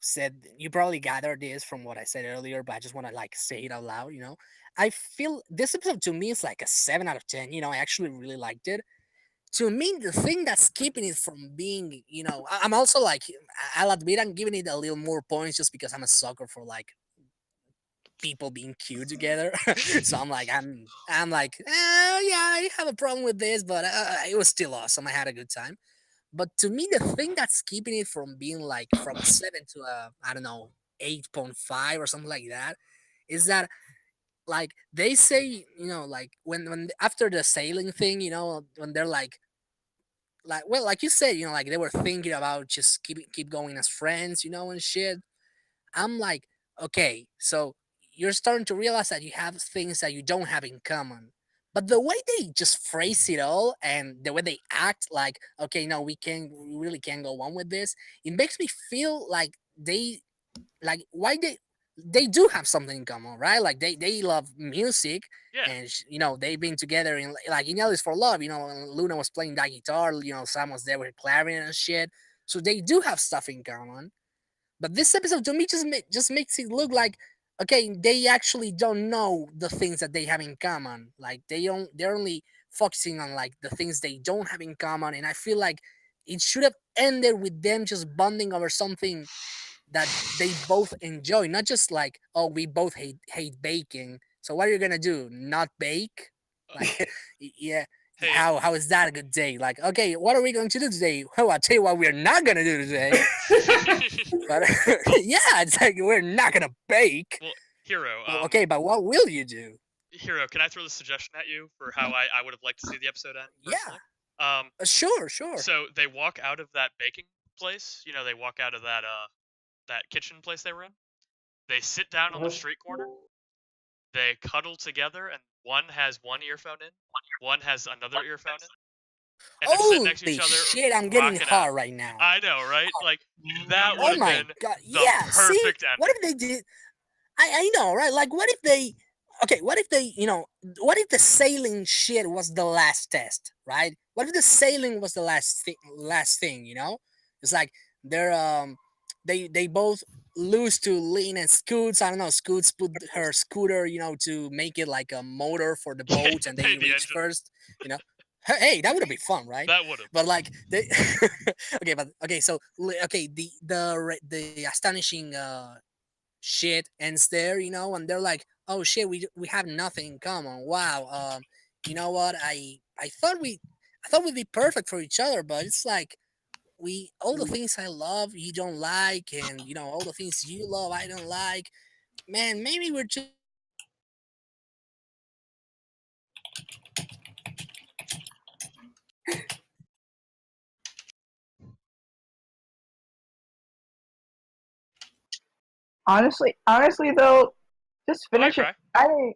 Speaker 7: said you probably gathered this from what I said earlier, but I just want to like say it out loud. I feel this episode to me is like a 7 out of 10. I actually really liked it. To me, the thing that's keeping it from being, I'm also like, I'll admit I'm giving it a little more points just because I'm a sucker for like people being cute together. So I'm like, yeah, I have a problem with this, but it was still awesome. I had a good time. But to me, the thing that's keeping it from being like from a 7 to a, I don't know, 8.5 or something like that is that like they say, like when after the sailing thing, when they're like well, like you said, like they were thinking about just keep going as friends, and shit. I'm like, okay, so you're starting to realize that you have things that you don't have in common. But the way they just phrase it all and the way they act, like, okay, no, we really can't go on with this. It makes me feel like why they do have something in common, right? Like they love music,
Speaker 1: Yeah.
Speaker 7: and they've been together in like in Alice for Love. When Luna was playing that guitar, Sam was there with clarinet and shit. So they do have stuff in common. But this episode to me just makes it look like, okay, they actually don't know the things that they have in common. Like they're only focusing on like the things they don't have in common. And I feel like it should have ended with them just bonding over something that they both enjoy, not just like, oh, we both hate baking. So what are you gonna do? Not bake? Like, yeah.
Speaker 1: Hey.
Speaker 7: How is that a good day? Like, okay, what are we going to do today? Oh, I'll tell you what we're not gonna do today. But yeah, it's like we're not gonna bake.
Speaker 1: Well, Hero.
Speaker 7: Well, okay, but what will you do?
Speaker 1: Hero, can I throw the suggestion at you for how I would have liked to see the episode end?
Speaker 7: Yeah.
Speaker 1: Personally?
Speaker 7: Sure.
Speaker 1: So they walk out of that baking place. They walk out of that kitchen place they were in. They sit down on the street corner. They cuddle together, and one has one earphone in, one has another earphone in. And they're sitting next to
Speaker 7: Holy
Speaker 1: each other.
Speaker 7: shit, I'm getting
Speaker 1: rocking
Speaker 7: hard
Speaker 1: out.
Speaker 7: right now.
Speaker 1: I know, right? Like that would
Speaker 7: Oh
Speaker 1: have
Speaker 7: my
Speaker 1: been
Speaker 7: god,
Speaker 1: the
Speaker 7: yeah. See,
Speaker 1: perfect ending.
Speaker 7: what if they did? I know, right? Like, what if they? Okay, what if they? What if the sailing shit was the last test, right? What if the sailing was the last thing? It's like they're they both lose to Lean and Scoots. I don't know. Scoots put her scooter, to make it like a motor for the boat, and they
Speaker 1: Paid the
Speaker 7: reach
Speaker 1: engine.
Speaker 7: first. Hey, that would have been fun, right?
Speaker 1: That would have.
Speaker 7: But like they, so the astonishing shit ends there, and they're like, oh shit, we have nothing in common. Wow, you know what? I I thought we'd be perfect for each other, but it's like all the things I love you don't like, and all the things you love I don't like. Man, maybe we're just
Speaker 9: Honestly though, just finish it.
Speaker 1: Okay.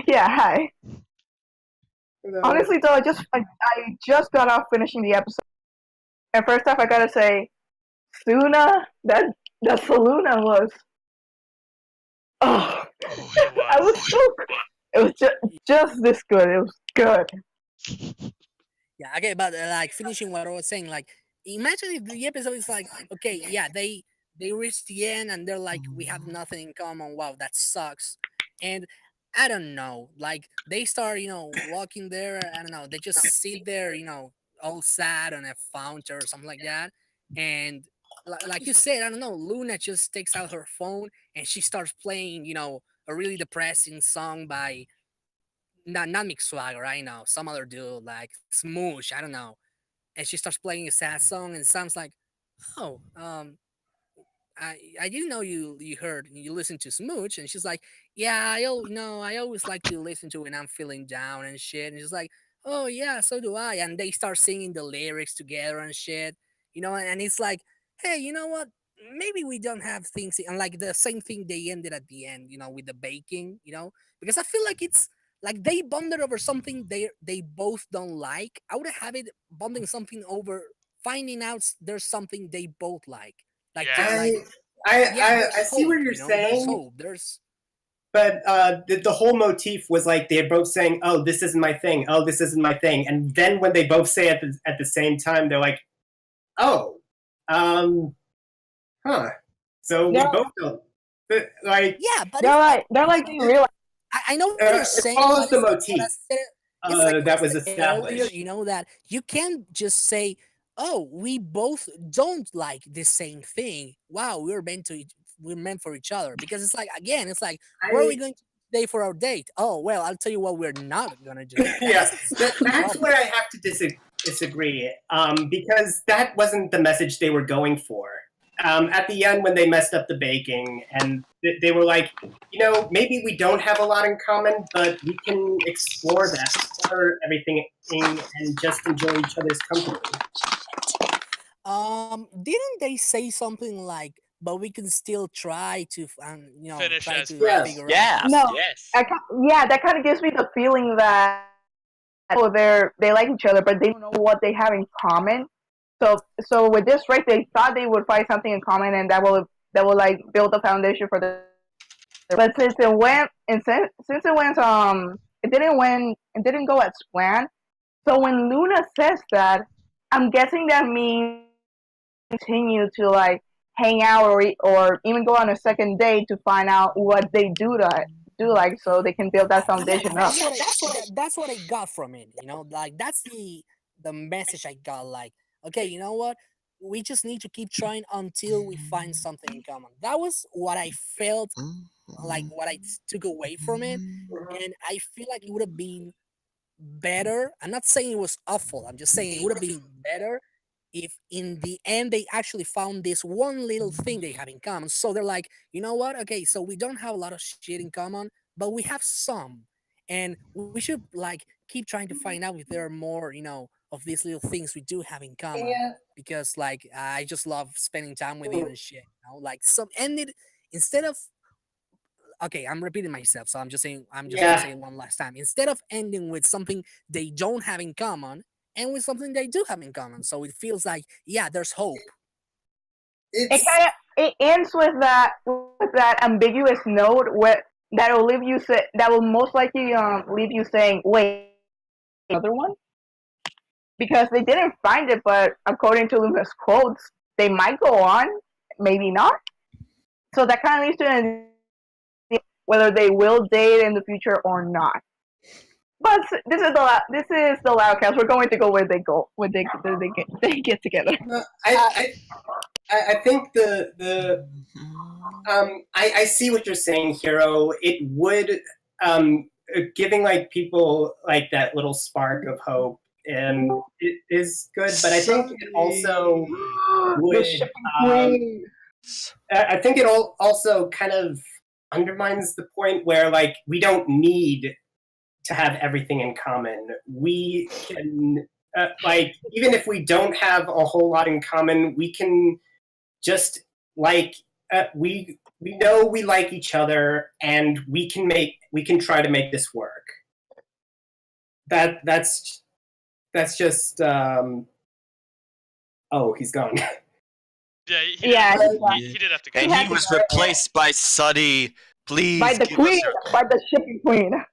Speaker 9: Yeah, hi. Honestly though, I just got off finishing the episode, and first off, I gotta say, Suna, that Saluna was, oh, I was so, it was just this good. It was good.
Speaker 7: Yeah, okay, but like finishing what I was saying, like imagine if the episode is like, okay, yeah, they reach the end and they're like, we have nothing in common. Wow, that sucks. And I don't know, like they start, walking there. I don't know, they just sit there, all sad on a fountain or something like that. And like you said, I don't know, Luna just takes out her phone and she starts playing, a really depressing song by not Mick Swagger, I know, some other dude like Smoosh, I don't know. And she starts playing a sad song, and it sounds like, oh, I didn't know you listened to Smooch. And she's like, yeah, I always like to listen to when I'm feeling down and shit. And she's like, oh yeah, so do I. And they start singing the lyrics together and shit, and it's like, hey, you know what? Maybe we don't have things, and like the same thing they ended at the end, with the baking, because I feel like it's like they bonded over something they both don't like. I would have it bonding something over finding out there's something they both like. Like,
Speaker 1: Yeah.
Speaker 8: I see what you're saying. But the whole motif was like they're both saying, "Oh, this isn't my thing. Oh, this isn't my thing." And then when they both say it at the same time, they're like, "Oh, huh." So we both don't. But, like,
Speaker 7: yeah, but
Speaker 9: they're like, do you realize?
Speaker 7: I know what you're saying.
Speaker 8: It follows the motif.
Speaker 7: Like
Speaker 8: that was established.
Speaker 7: Earlier, that you can't just say, "Oh, we both don't like the same thing." Wow, we're meant for each other, because it's like, again, it's like, where are we going to today for our date? Oh, well, I'll tell you what we're not gonna do.
Speaker 8: Yeah, that's where I have to disagree. Because that wasn't the message they were going for. At the end, when they messed up the baking, and they were like, maybe we don't have a lot in common, but we can explore everything, and just enjoy each other's company.
Speaker 7: Didn't they say something like, but we can still try to,
Speaker 1: finish
Speaker 7: try
Speaker 1: as
Speaker 7: to
Speaker 1: friends.
Speaker 7: figure
Speaker 4: Yes.
Speaker 7: out?
Speaker 9: No,
Speaker 4: Yes.
Speaker 9: that kind of gives me the feeling that they like each other, but they don't know what they have in common. So with this, right, they thought they would find something in common, and that will like build the foundation for the. But since it went, it didn't go as planned. So when Luna says that, I'm guessing that means continue to like hang out or even go on a second date to find out what they do like, so they can build that foundation up.
Speaker 7: That's what I got from it. Like that's the message I got. Like, okay, you know what? We just need to keep trying until we find something in common. That was what I felt, like what I took away from it, and I feel like it would have been better. I'm not saying it was awful. I'm just saying it would have been better if in the end they actually found this one little thing they have in common. So they're like, you know what? Okay, so we don't have a lot of shit in common, but we have some. And we should like keep trying to find out if there are more, of these little things we do have in common.
Speaker 8: Yeah.
Speaker 7: Because like I just love spending time with you and shit. Like some ended instead of, okay, I'm repeating myself, so I'm just gonna say it one last time. Instead of ending with something they don't have in common, and with something they do have in common, so it feels like, yeah, there's hope.
Speaker 9: It ends with that ambiguous note that will most likely leave you saying, wait, another one, because they didn't find it, but according to Luna's quotes, they might go on, maybe not. So that kind of leaves to whether they will date in the future or not. But this is the Loudcast. We're going to go where they go when they get together.
Speaker 8: I think I see what you're saying, Hero. It would giving like people like that little spark of hope. it is good, but I think it also would. I think it also kind of undermines the point where like we don't need to have everything in common. We can like even if we don't have a whole lot in common, we can just like we know we like each other, and we can try to make this work. That's just oh, he's gone.
Speaker 1: Yeah, he did have to go.
Speaker 4: And he was replaced by Sunny. Please
Speaker 9: by the
Speaker 4: give
Speaker 9: queen,
Speaker 4: us your...
Speaker 9: by the shipping queen.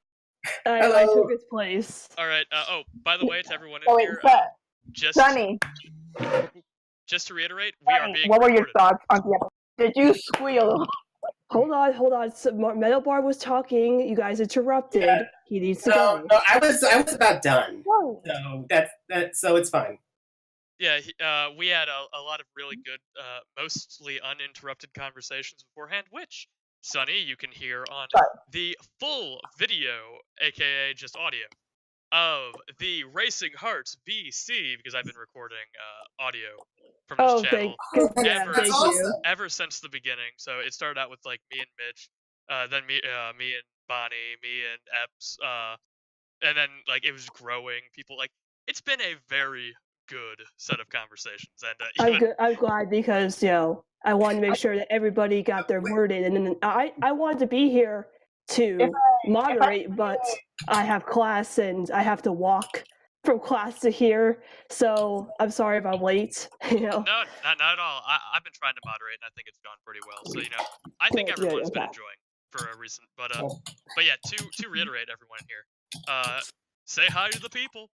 Speaker 10: I took his place.
Speaker 1: All right. Oh, by the way, to everyone in
Speaker 9: Oh, wait,
Speaker 1: here, just
Speaker 9: Sunny,
Speaker 1: to reiterate, we are being
Speaker 9: what were your
Speaker 1: recorded.
Speaker 9: thoughts on the episode? Did you squeal?
Speaker 10: Hold on. So, Metal Bar was talking. You guys interrupted.
Speaker 8: Yeah.
Speaker 10: He needs to go.
Speaker 8: No, I was about done. So so it's fine.
Speaker 1: Yeah, we had a lot of really good, mostly uninterrupted conversations beforehand, which, Sunny, you can hear on the full video, aka just audio, of the Racing Hearts VC, because I've been recording audio from this channel
Speaker 10: thank you.
Speaker 1: ever since the beginning. So it started out with like me and Mitch, then me and Bonnie, me and Epps, and then like it was growing. People like it's been a very good set of conversations, and
Speaker 10: I'm glad because I wanted to make sure that everybody got their word in, and then I wanted to be here to moderate, but I have class and I have to walk from class to here, so I'm sorry if I'm late.
Speaker 1: No, not at all. I've been trying to moderate, and I think it's gone pretty well. So I think everyone's been enjoying for a reason. But yeah, to reiterate, everyone here, say hi to the people.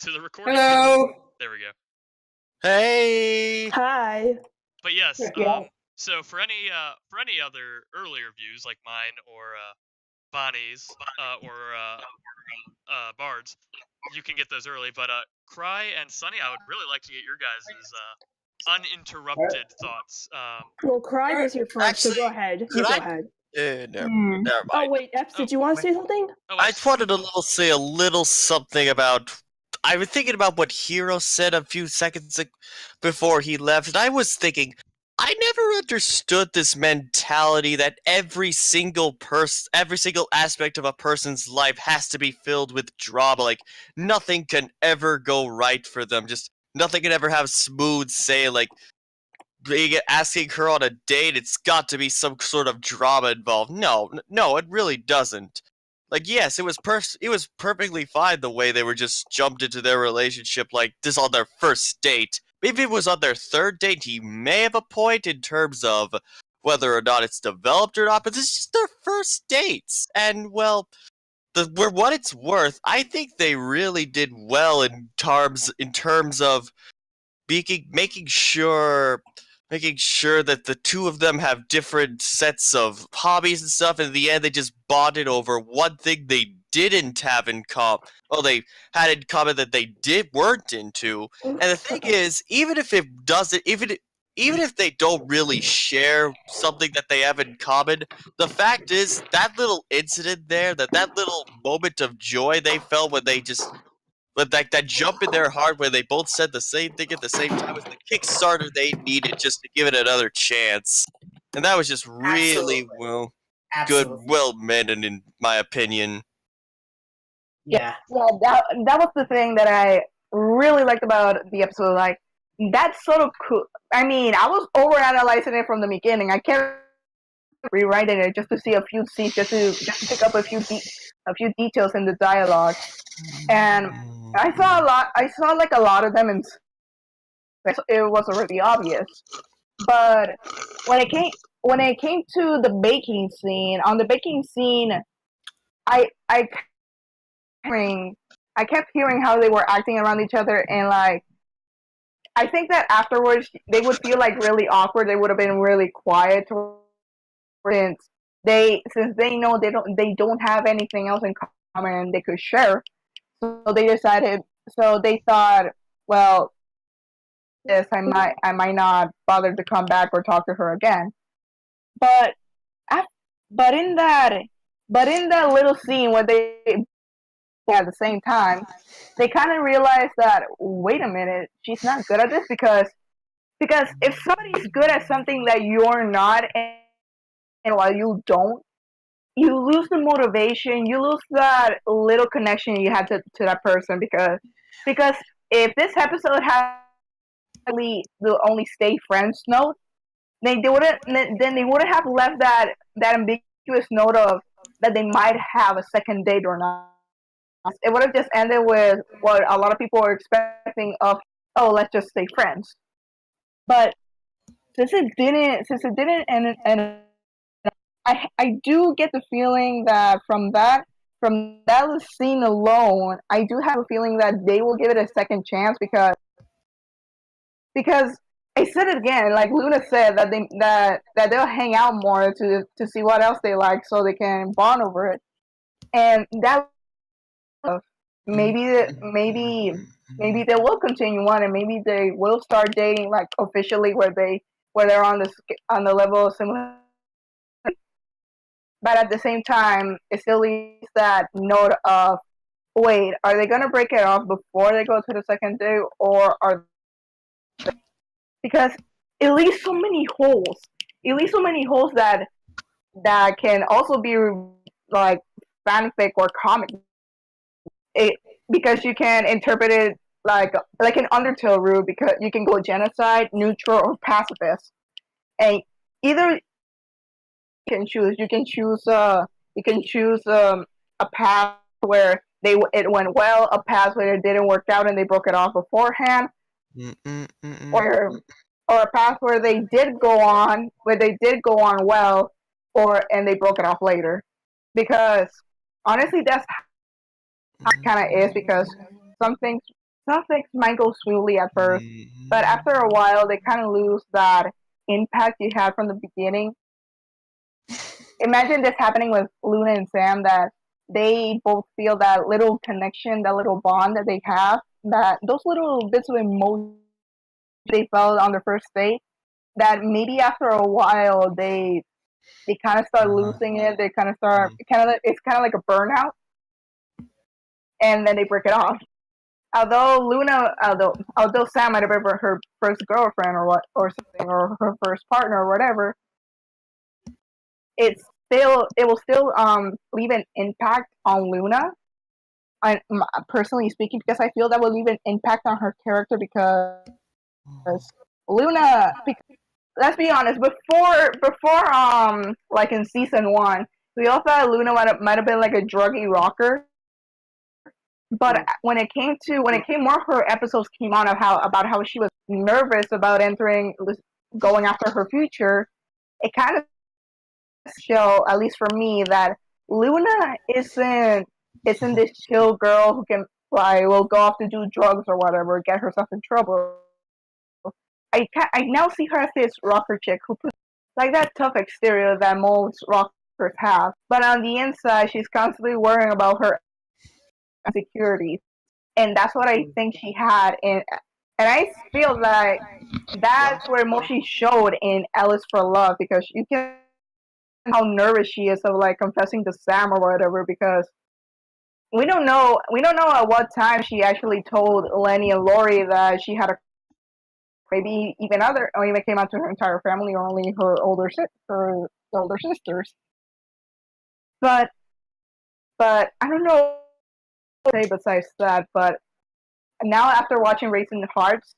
Speaker 1: To the recording.
Speaker 8: Hello.
Speaker 1: There we go.
Speaker 4: Hey.
Speaker 10: Hi.
Speaker 1: But yes, so for any other earlier views like mine or Bonnie's or Bard's, you can get those early. But Cry and Sunny, I would really like to get your guys' uninterrupted thoughts.
Speaker 10: Well, Cry was here first, so go ahead. You go ahead.
Speaker 4: Never mind.
Speaker 10: Oh wait, Epps, did you want to say something?
Speaker 4: I just wanted to say a little something about. I was thinking about what Hero said a few seconds before he left, and I was thinking, I never understood this mentality that every single aspect of a person's life has to be filled with drama. Like, nothing can ever go right for them. Just nothing can ever have smooth sailing. Like, asking her on a date, it's got to be some sort of drama involved. No, it really doesn't. Like, yes, it was perfectly fine the way they were just jumped into their relationship like this on their first date. Maybe it was on their third date, he may have a point in terms of whether or not it's developed or not, but this is just their first dates. And, well, for what it's worth, I think they really did well in terms of making sure that the two of them have different sets of hobbies and stuff, and in the end they just bonded over one thing they didn't have in common. Well, they had in common that they weren't into. And the thing is, even if they don't really share something that they have in common, the fact is that little incident there, that little moment of joy they felt when they just. But that jump in their heart where they both said the same thing at the same time was the Kickstarter they needed just to give it another chance. And that was just really good, well meant, in my opinion.
Speaker 9: Yeah, that was the thing that I really liked about the episode. Like, that's sort of cool. I mean, I was overanalyzing it from the beginning. I kept rewriting it just to see a few scenes, just to pick up a few details in the dialogue. And I saw like a lot of them, and it was already obvious. But when it came to the baking scene, I kept hearing how they were acting around each other, and like I think that afterwards they would feel like really awkward. They would have been really quiet since they know they don't have anything else in common they could share. So they thought, well, yes, I might not bother to come back or talk to her again. But in that little scene where they at the same time, they kind of realize that, wait a minute, she's not good at this because if somebody's good at something that you're not, and while you don't, you lose the motivation, you lose that little connection you had to that person because if this episode had the only stay friends note, then they wouldn't have left that ambiguous note of that they might have a second date or not. It would have just ended with what a lot of people are expecting of, oh, let's just stay friends. But since it didn't, and I do get the feeling that from that scene alone, I do have a feeling that they will give it a second chance because I said it again, like Luna said, that they'll hang out more to see what else they like so they can bond over it, and that maybe they will continue on, and maybe they will start dating like officially where they're on the level of similar. But at the same time, it still leaves that note of, wait, are they gonna break it off before they go to the second date, or are because it leaves so many holes. It leaves so many holes that can also be like fanfic or comic. Because you can interpret it like an Undertale route, because you can go genocide, neutral, or pacifist, and either you can choose a path where it went well, a path where it didn't work out and they broke it off beforehand, or a path where they did go on well, and they broke it off later. Because honestly, that's how it kind of is. Because some things might go smoothly at first, but after a while, they kind of lose that impact you had from the beginning. Imagine this happening with Luna and Sam, that they both feel that little connection, that little bond that they have, that those little bits of emotion they felt on their first date, that maybe after a while they kind of start losing it. They kind of start it's kind of like a burnout, and then they break it off. Although Sam might have been her first girlfriend or something, or her first partner or whatever, it will still leave an impact on Luna. Personally speaking, because I feel that will leave an impact on her character, because Luna. Let's be honest. Before like in season 1, we all thought Luna might have been like a druggy rocker. But when it came more of her episodes came on about how she was nervous about going after her future, it kind of show, at least for me, that Luna isn't this chill girl who can will go off to do drugs or whatever, get herself in trouble. I now see her as this rocker chick who puts like that tough exterior that most rockers have, but on the inside she's constantly worrying about her insecurities, and that's what I think she had and I feel like that's where most she showed in Alice for Love, because you can how nervous she is of like confessing to Sam or whatever, because we don't know at what time she actually told Lenny and Lori that she had a maybe even came out to her entire family, or only her older sisters. But I don't know what to say besides that. But now, after watching Racing Hearts,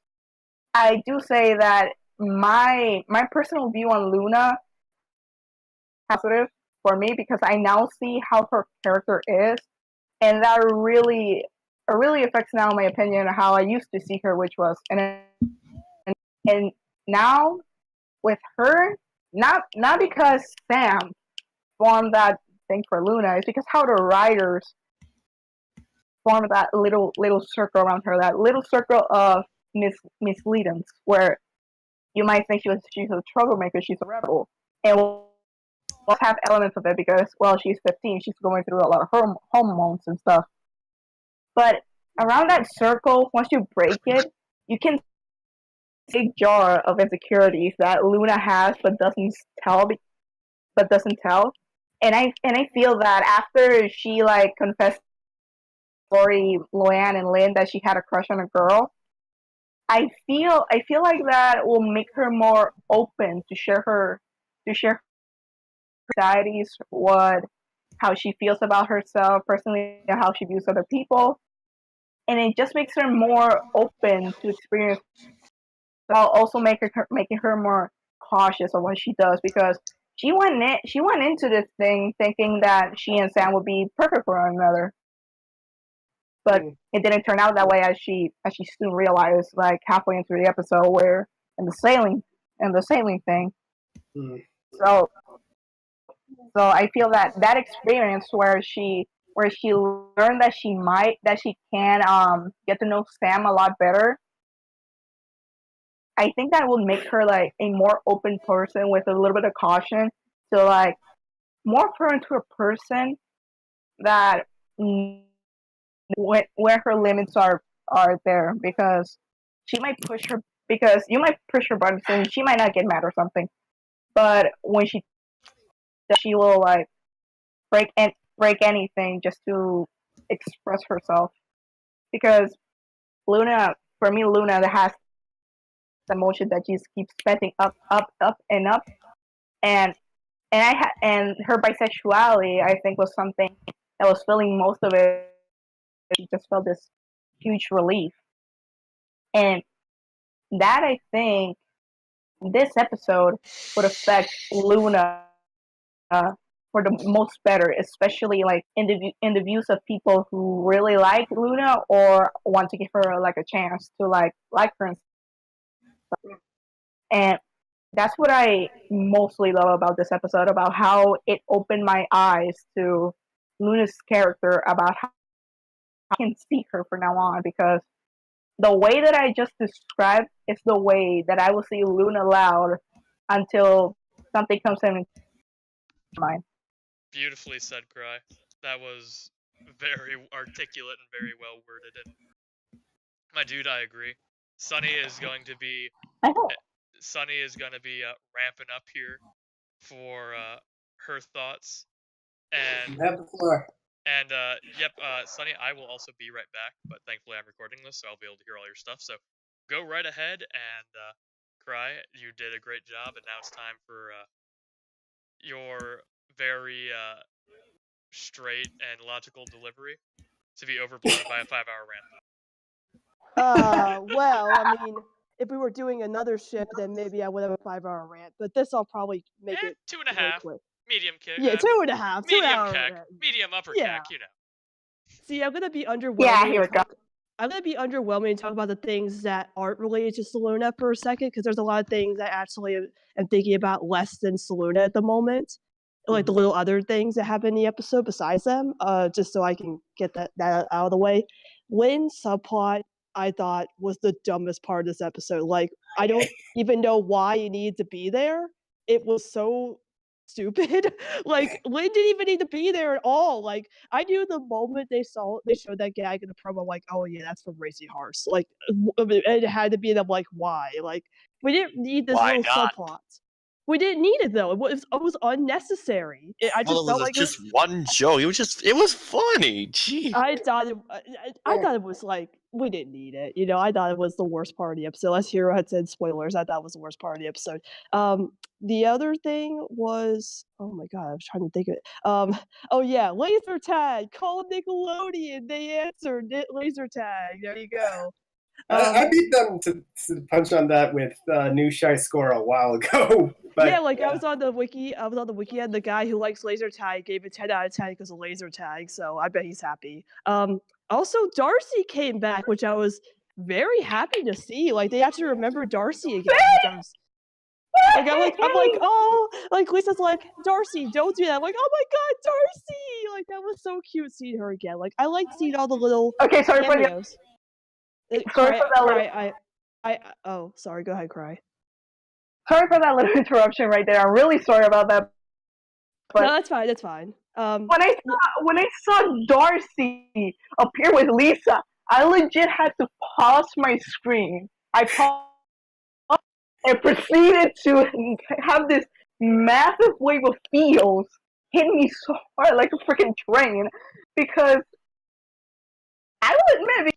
Speaker 9: I do say that my personal view on Luna is positive for me, because I now see how her character is, and that really affects now my opinion of how I used to see her, which was and now with her, not because Sam formed that thing for Luna, it's because how the writers formed that little circle around her, that little circle of misleadings, where you might think she's a troublemaker, she's a rebel, and we'll have elements of it because, well, she's 15, she's going through a lot of hormones and stuff. But around that circle, once you break it, you can big jar of insecurities that Luna has but doesn't tell. And I feel that after she like confessed story Luann and Lynn that she had a crush on a girl. I feel like that will make her more open to share her anxieties, how she feels about herself personally, and how she views other people, and it just makes her more open to experience. While also making her more cautious of what she does because she went into this thing thinking that she and Sam would be perfect for one another, but it didn't turn out that way as she soon realized like halfway into the episode where in the sailing thing. So I feel that experience where she learned that she can get to know Sam a lot better. I think that would make her like a more open person with a little bit of caution to like morph her into a person that where her limits are there because she might push her because you might push her buttons and she might not get mad or something, but when she will like break anything just to express herself because Luna that has emotion that just keeps spending up and up and and her bisexuality I think was something that was filling most of it. She just felt this huge relief, and that I think this episode would affect Luna for the most better, especially like in the views of people who really like Luna or want to give her like a chance to like her and stuff. And that's what I mostly love about this episode, about how it opened my eyes to Luna's character, about how I can see her from now on, because the way that I just described is the way that I will see Luna Loud until something comes in mind.
Speaker 1: Beautifully said, Cry. That was very articulate and very well worded. And my dude, I agree. Sunny is going to be ramping up here for her thoughts. And Sunny, I will also be right back, but thankfully I'm recording this, so I'll be able to hear all your stuff. So go right ahead and Cry. You did a great job, and now it's time for your very straight and logical delivery to be overblown by a 5-hour rant.
Speaker 10: Well, I mean, if we were doing another shift, then maybe I would have a 5-hour rant. But this I'll probably make it
Speaker 1: 2.5.
Speaker 10: really quick.
Speaker 1: Medium kick.
Speaker 10: Yeah, 2.5.
Speaker 1: Medium kick. Medium upper kick. You know.
Speaker 10: See, I'm gonna be underwhelming.
Speaker 9: Yeah, here we go.
Speaker 10: I'm gonna be underwhelming and talk about the things that aren't related to Saluna for a second, because there's a lot of things I actually am thinking about less than Saluna at the moment, like the little other things that happen in the episode besides them. Just so I can get that out of the way. Lynn's subplot I thought was the dumbest part of this episode. Like, I don't even know why it needed to be there. It was so stupid. Like, Lynn didn't even need to be there at all. Like, I knew the moment they showed that gag in the promo, like, oh yeah, that's from Racing Hearts. Like, it had to be them. Like, why? Like, we didn't need this little subplot. We didn't need it though. It was unnecessary. I just felt like
Speaker 4: just one joke. It was funny. Jeez.
Speaker 10: I thought it was like, we didn't need it. You know, I thought it was the worst part of the episode. As Hero had said, spoilers. I thought it was the worst part of the episode. The other thing was, oh my god, I was trying to think of it. Oh yeah, laser tag. Call Nickelodeon. They answered laser tag. There you go.
Speaker 8: I beat them to punch on that with New Shy Score a while ago. But,
Speaker 10: yeah, like I was on the wiki, and the guy who likes laser tag gave it 10 out of 10 because of laser tag, so I bet he's happy. Also, Darcy came back, which I was very happy to see. Like, they actually remember Darcy again. I'm like, oh, like Lisa's like, Darcy, don't do that. I'm like, oh my god, Darcy! Like, that was so cute seeing her again. Like, I liked seeing all the little cameos. Oh, sorry, go ahead, Cry.
Speaker 9: Sorry for that little interruption right there. I'm really sorry about that. But
Speaker 10: no, that's fine. That's fine.
Speaker 9: When I saw Darcy appear with Lisa, I legit had to pause my screen. I paused and proceeded to have this massive wave of feels hit me so hard like a freaking train, because I will admit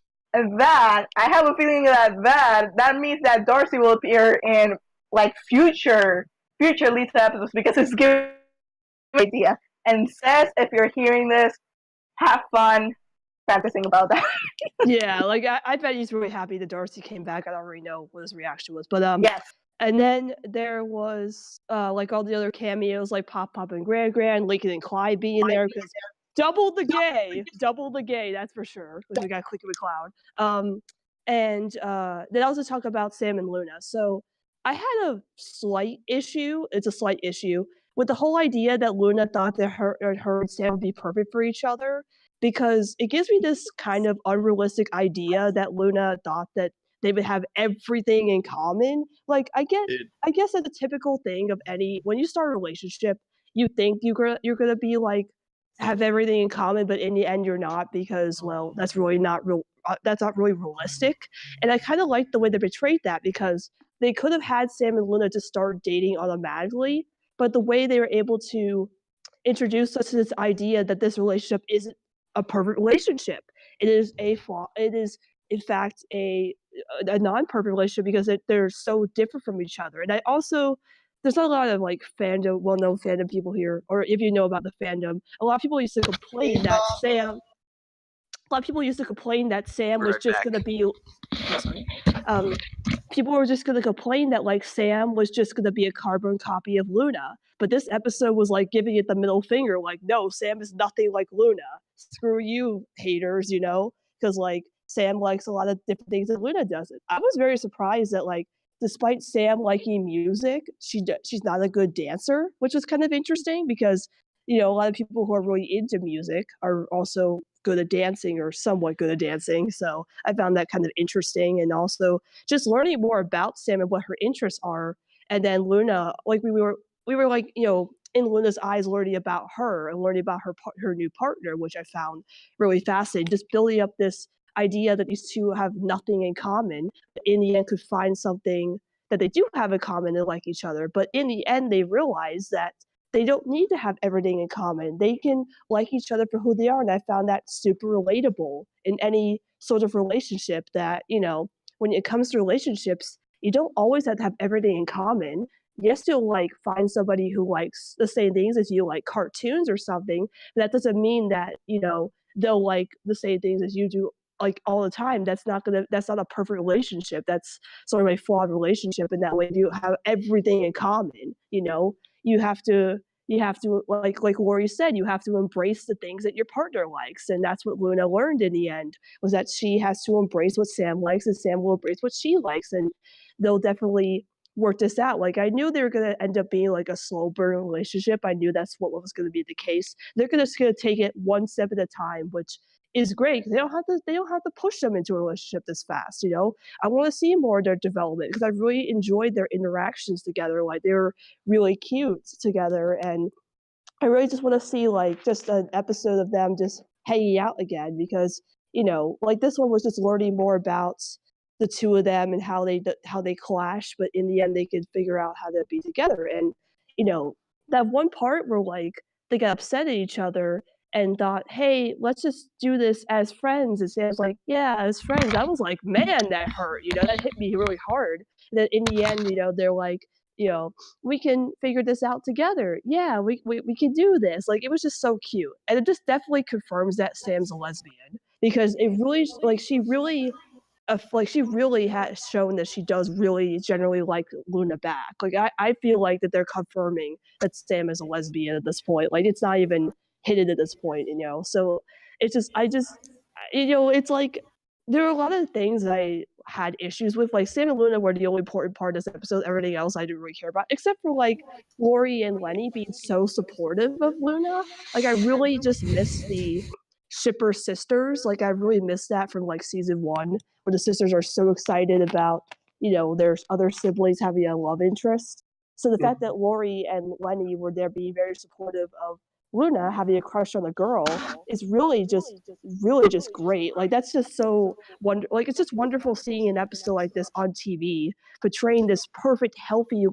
Speaker 9: that I have a feeling that means that Darcy will appear in like future Lisa episodes because it's giving me an idea. And says, if you're hearing this, have fun fantasizing about that.
Speaker 10: Yeah, like I bet he's really happy that Darcy came back. I don't really know what his reaction was, but
Speaker 9: Yes.
Speaker 10: And then there was like all the other cameos, like Pop Pop and Grand, Lincoln and Clyde being there because double the gay, that's for sure. Because we got Clicky McCloud. And then I also talk about Sam and Luna. So I had a slight issue. It's a slight issue with the whole idea that Luna thought that her and Sam would be perfect for each other, because it gives me this kind of unrealistic idea that Luna thought that they would have everything in common. Like I guess that's a typical thing of when you start a relationship, you think you're gonna be like have everything in common, but in the end you're not, because well, that's not really realistic. And I kind of like the way they portrayed that, because they could have had Sam and Luna just start dating automatically, but the way they were able to introduce us to this idea that this relationship isn't a perfect relationship. It is a flaw. It is in fact a non-perfect relationship because they're so different from each other. And I also, there's not a lot of like fandom, well-known fandom people here, or if you know about the fandom, a lot of people used to complain that Sam. A lot of people used to complain that Sam was just gonna be. I'm sorry. People were just gonna complain that like Sam was just gonna be a carbon copy of Luna. But this episode was like giving it the middle finger, like, no, Sam is nothing like Luna. Screw you, haters, because like Sam likes a lot of different things that Luna doesn't. I was very surprised that like, despite Sam liking music, she's not a good dancer, which was kind of interesting because a lot of people who are really into music are also good at dancing or somewhat good at dancing. So I found that kind of interesting, and also just learning more about Sam and what her interests are. And then Luna, like we were like, in Luna's eyes, learning about her and learning about her new partner, which I found really fascinating. Just building up this idea that these two have nothing in common, but in the end could find something that they do have in common and like each other. But in the end, they realize that they don't need to have everything in common. They can like each other for who they are. And I found that super relatable in any sort of relationship that, when it comes to relationships, you don't always have to have everything in common. Yes, you'll like find somebody who likes the same things as you, like cartoons or something. But that doesn't mean that, they'll like the same things as you do like all the time. That's not a perfect relationship. That's sort of a flawed relationship in that way. You have everything in common, you have to like Lori said, you have to embrace the things that your partner likes. And that's what Luna learned in the end, was that she has to embrace what Sam likes and Sam will embrace what she likes, and they'll definitely work this out. Like I knew they were going to end up being like a slow burn relationship. I knew that's what was going to be the case. They're just going to take it one step at a time, which is great. They don't have to push them into a relationship this fast. I want to see more of their development because I really enjoyed their interactions together. Like they were really cute together, and I really just want to see like just an episode of them just hanging out again, because like this one was just learning more about the two of them and how they clash, but in the end they could figure out how to be together. And that one part where like they got upset at each other and thought, hey, let's just do this as friends. And Sam's like, yeah, as friends. I was like, man, that hurt. That hit me really hard. And then in the end, they're like, we can figure this out together. Yeah, we can do this. Like, it was just so cute. And it just definitely confirms that Sam's a lesbian, because it really, like, she really has shown that she does really generally like Luna back. Like, I feel like that they're confirming that Sam is a lesbian at this point. Like, it's not even hidden at this point, So it's just, it's like, there are a lot of things that I had issues with. Like, Sam and Luna were the only important part of this episode. Everything else I didn't really care about, except for like Lori and Lenny being so supportive of Luna. Like, I really just miss the shipper sisters. Like, I really miss that from like season 1, where the sisters are so excited about, their other siblings having a love interest. So the fact that Lori and Lenny were there being very supportive of Luna having a crush on a girl is really just great. Like, that's just so it's just wonderful seeing an episode like this on TV portraying this perfect, healthy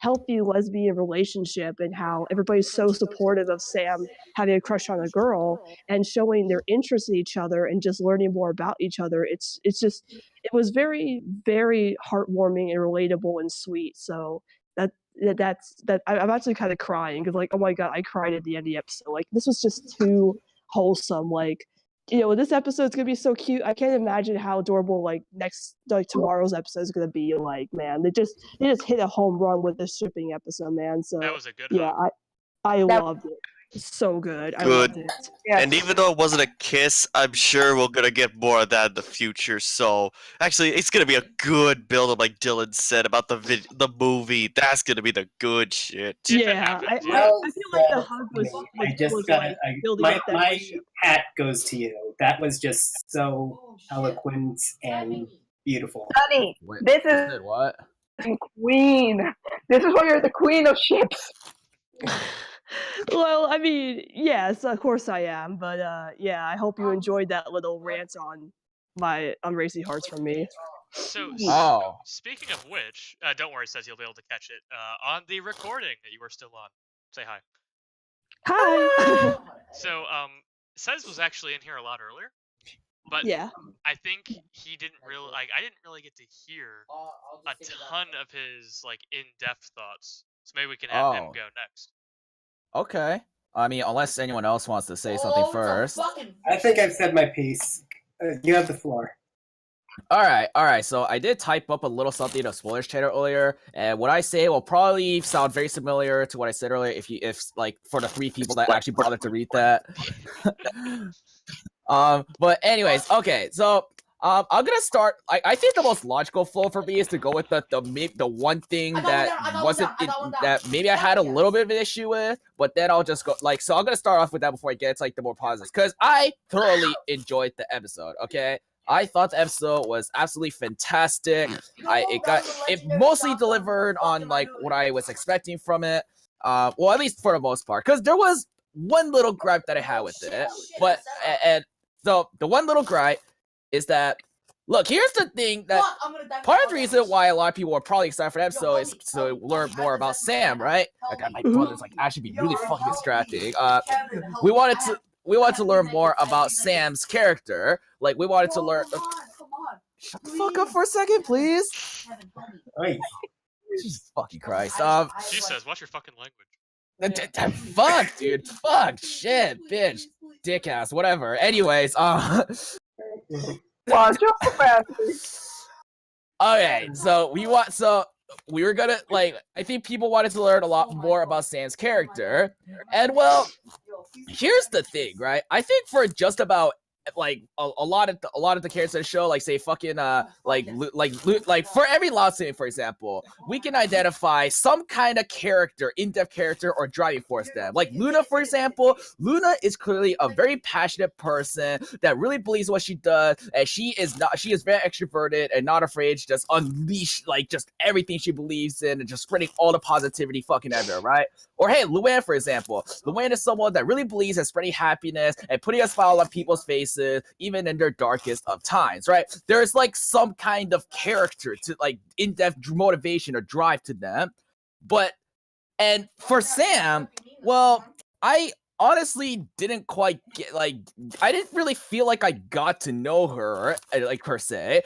Speaker 10: healthy lesbian relationship and how everybody's so supportive of Sam having a crush on a girl and showing their interest in each other and just learning more about each other. It's just it was very, very heartwarming and relatable and sweet. So I'm actually kind of crying because, like, oh my god, I cried at the end of the episode. Like, this was just too wholesome. Like, this episode's gonna be so cute. I can't imagine how adorable tomorrow's episode is gonna be. Like, man, they just hit a home run with this shipping episode, man. So
Speaker 1: That was a good
Speaker 10: yeah,
Speaker 1: hug.
Speaker 10: I loved it. So good. I
Speaker 4: Good.
Speaker 10: loved it.
Speaker 4: And even though it wasn't a kiss, I'm sure we're gonna get more of that in the future. So actually, it's gonna be a good build-up, like Dylan said about the movie. That's gonna be the good shit.
Speaker 10: Yeah, I feel like the hug was building up that
Speaker 8: my
Speaker 10: relationship.
Speaker 8: hat goes to you. That was just so eloquent and beautiful.
Speaker 9: Honey, this is
Speaker 2: what?
Speaker 9: queen. This is why you're the queen of ships.
Speaker 10: Well, I mean, yes, of course I am, but yeah, I hope you enjoyed that little rant on Racy Hearts from me.
Speaker 1: So, speaking of which, don't worry, says you'll be able to catch it on the recording that you are still on. Say hi.
Speaker 10: Hi.
Speaker 1: So, Says was actually in here a lot earlier, but
Speaker 10: yeah,
Speaker 1: I think he didn't really I didn't really get to hear a ton of his like in-depth thoughts. So maybe we can have him go next.
Speaker 2: Okay. I mean, unless anyone else wants to say something first.
Speaker 8: I think I've said my piece. You have the floor.
Speaker 2: All right. So I did type up a little something in a spoilers channel earlier, and what I say will probably sound very familiar to what I said earlier. If like for the 3 people that actually bothered to read that. But anyways, okay. So I'm gonna start. I think the most logical flow for me is to go with the one thing that maybe I had a little bit of an issue with, but then I'll just go so I'm gonna start off with that before I get to the more positives, because I thoroughly enjoyed the epised. Okay, I thought the episode was absolutely fantastic. It mostly delivered on what I was expecting from it. Well, at least for the most part, because there was one little gripe that I had with it, so the one little gripe is that, look, here's the thing that part of the reason why a lot of people are probably excited for the episode is to learn more about Sam, right? My brother's actually being really fucking distracting. We wanted to learn more about Sam's character. We wanted to learn. Shut the fuck up for a second, please. Jesus fucking Christ.
Speaker 1: She says, "Watch your fucking language."
Speaker 2: Fuck, dude. Fuck, shit, bitch, dick ass, whatever. Anyways,
Speaker 9: Watch your profanity.
Speaker 2: Okay, so we were gonna I think people wanted to learn a lot more about Sam's character, and well, here's the thing, right? I think for just about a lot of the characters in the show, say fucking for every Lost scene, for example, we can identify some kind of character, in-depth character, or driving force them. Like Luna, for example. Luna is clearly a very passionate person that really believes what she does, and she is very extroverted and not afraid to just unleash just everything she believes in and just spreading all the positivity fucking everywhere, right? Or hey, Luann, for example. Luann is someone that really believes in spreading happiness and putting a smile on people's faces, even in their darkest of times, right? There's some kind of character to in-depth motivation or drive to them. And for Sam, well, I honestly didn't quite get I didn't really feel like I got to know her per se.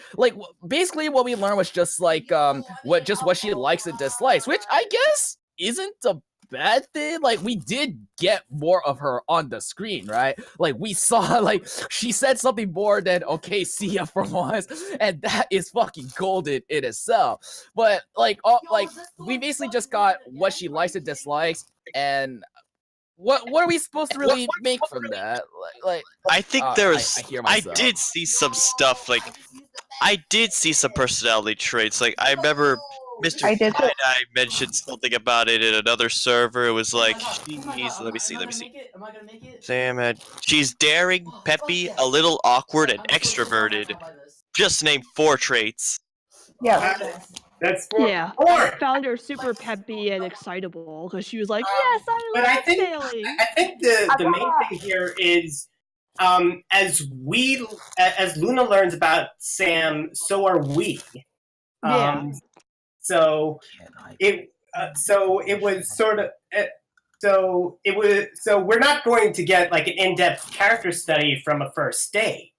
Speaker 2: Basically what we learned was just what she likes and dislikes, which I guess isn't a bad thing. We did get more of her on the screen, right? We saw she said something more than "okay, see ya" for once, and that is fucking golden in itself. But we basically just got what she likes and dislikes, and what are we supposed to really make from that?
Speaker 4: I think I did see some stuff. I did see some personality traits. I remember Mr. I mentioned something about it in another server. It was she's, let me see. Sam, she's daring, peppy, a little awkward, and extroverted. Just name 4 traits.
Speaker 9: Yeah.
Speaker 8: That's 4.
Speaker 10: Yeah, I found her super peppy and excitable because she was like, "Yes, I love sailing."
Speaker 8: I think the main thing here is, as Luna learns about Sam, so are we.
Speaker 10: Yeah.
Speaker 8: So so it was sort of. So we're not going to get like an in-depth character study from a first date.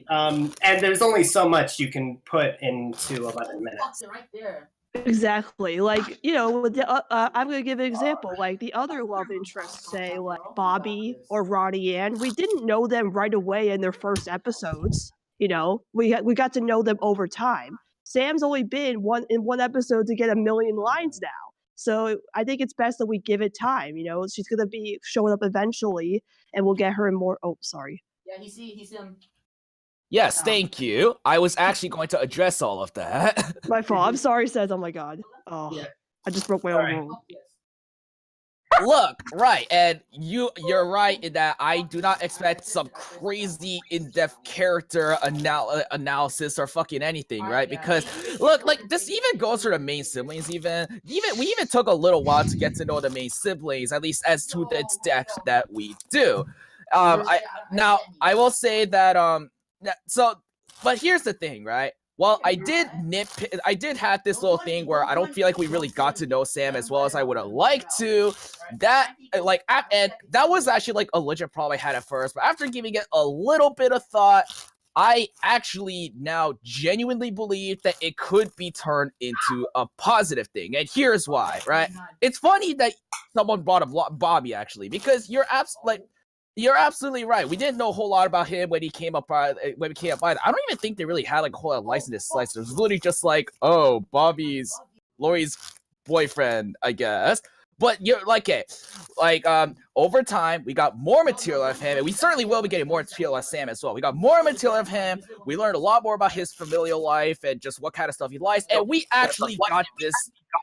Speaker 8: And there's only so much you can put into 11 minutes.
Speaker 6: Right there.
Speaker 10: Exactly. Like, with I'm going to give an example. Like the other love interests, say like Bobby or Ronnie Ann, we didn't know them right away in their first episodes. We got to know them over time. Sam's only been in one episode to get 1,000,000 lines now. So I think it's best that we give it time. She's going to be showing up eventually, and we'll get her in more. Oh, sorry.
Speaker 6: Yeah, he's him.
Speaker 2: Yes, thank you. I was actually going to address all of that.
Speaker 10: My fault. I'm sorry, Says. Oh my god. Oh,
Speaker 8: Yeah.
Speaker 10: I just broke my own rule.
Speaker 2: Look, right, and you're right in that I do not expect some crazy in-depth character analysis or fucking anything, right? Because look, like this even goes for the main siblings. We even took a little while to get to know the main siblings, at least as to the extent that we do. I will say that but here's the thing, right? Well, I did have this little thing where I don't feel like we really got to know Sam as well as I would have liked to. And that was actually like a legit problem I had at first, but after giving it a little bit of thought, I actually now genuinely believe that it could be turned into a positive thing. And here's why, right? It's funny that someone brought up Bobby, actually, because you're absolutely right. We didn't know a whole lot about him when he came up by. I don't even think they really had like a whole lot of license to slice. It was literally just like, oh, Bobby's Lori's boyfriend, I guess. But you're like, over time, we got more material of him, and we certainly will be getting more material of Sam as well. We got more material of him. We learned a lot more about his familial life and just what kind of stuff he likes, and we actually got this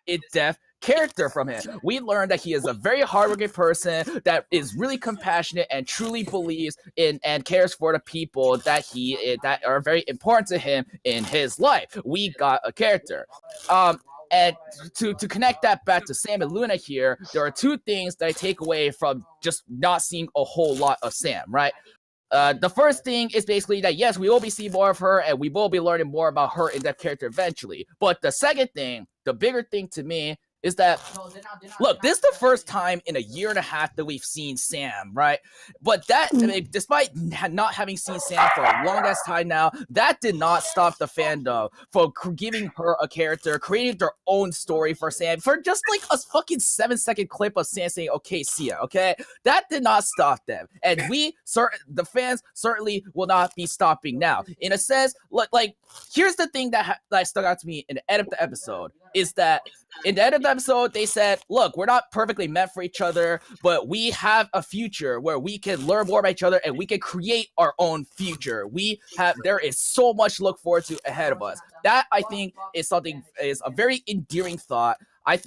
Speaker 2: in-depth character from him. We learned that he is a very hardworking person that is really compassionate and truly believes in and cares for the people that are very important to him in his life. We got a character. And to connect that back to Sam and Luna here, there are two things that I take away from just not seeing a whole lot of Sam, right? The first thing is basically that, yes, we will be seeing more of her, and we will be learning more about her in-depth character eventually. But the second thing, the bigger thing to me, is that, look, this is the first time in 1.5 years that we've seen Sam, right? But that, despite not having seen Sam for a long ass time now, that did not stop the fandom from giving her a character, creating their own story for Sam, for just like a fucking 7-second clip of Sam saying, okay, see ya, okay? That did not stop them. And the fans certainly will not be stopping now. In a sense, like here's the thing that stuck out to me in the end of the episode, is that in the end of the episode, they said, look, we're not perfectly meant for each other, but we have a future where we can learn more about each other and we can create our own future. There is so much to look forward to ahead of us. That, I think, is a very endearing thought.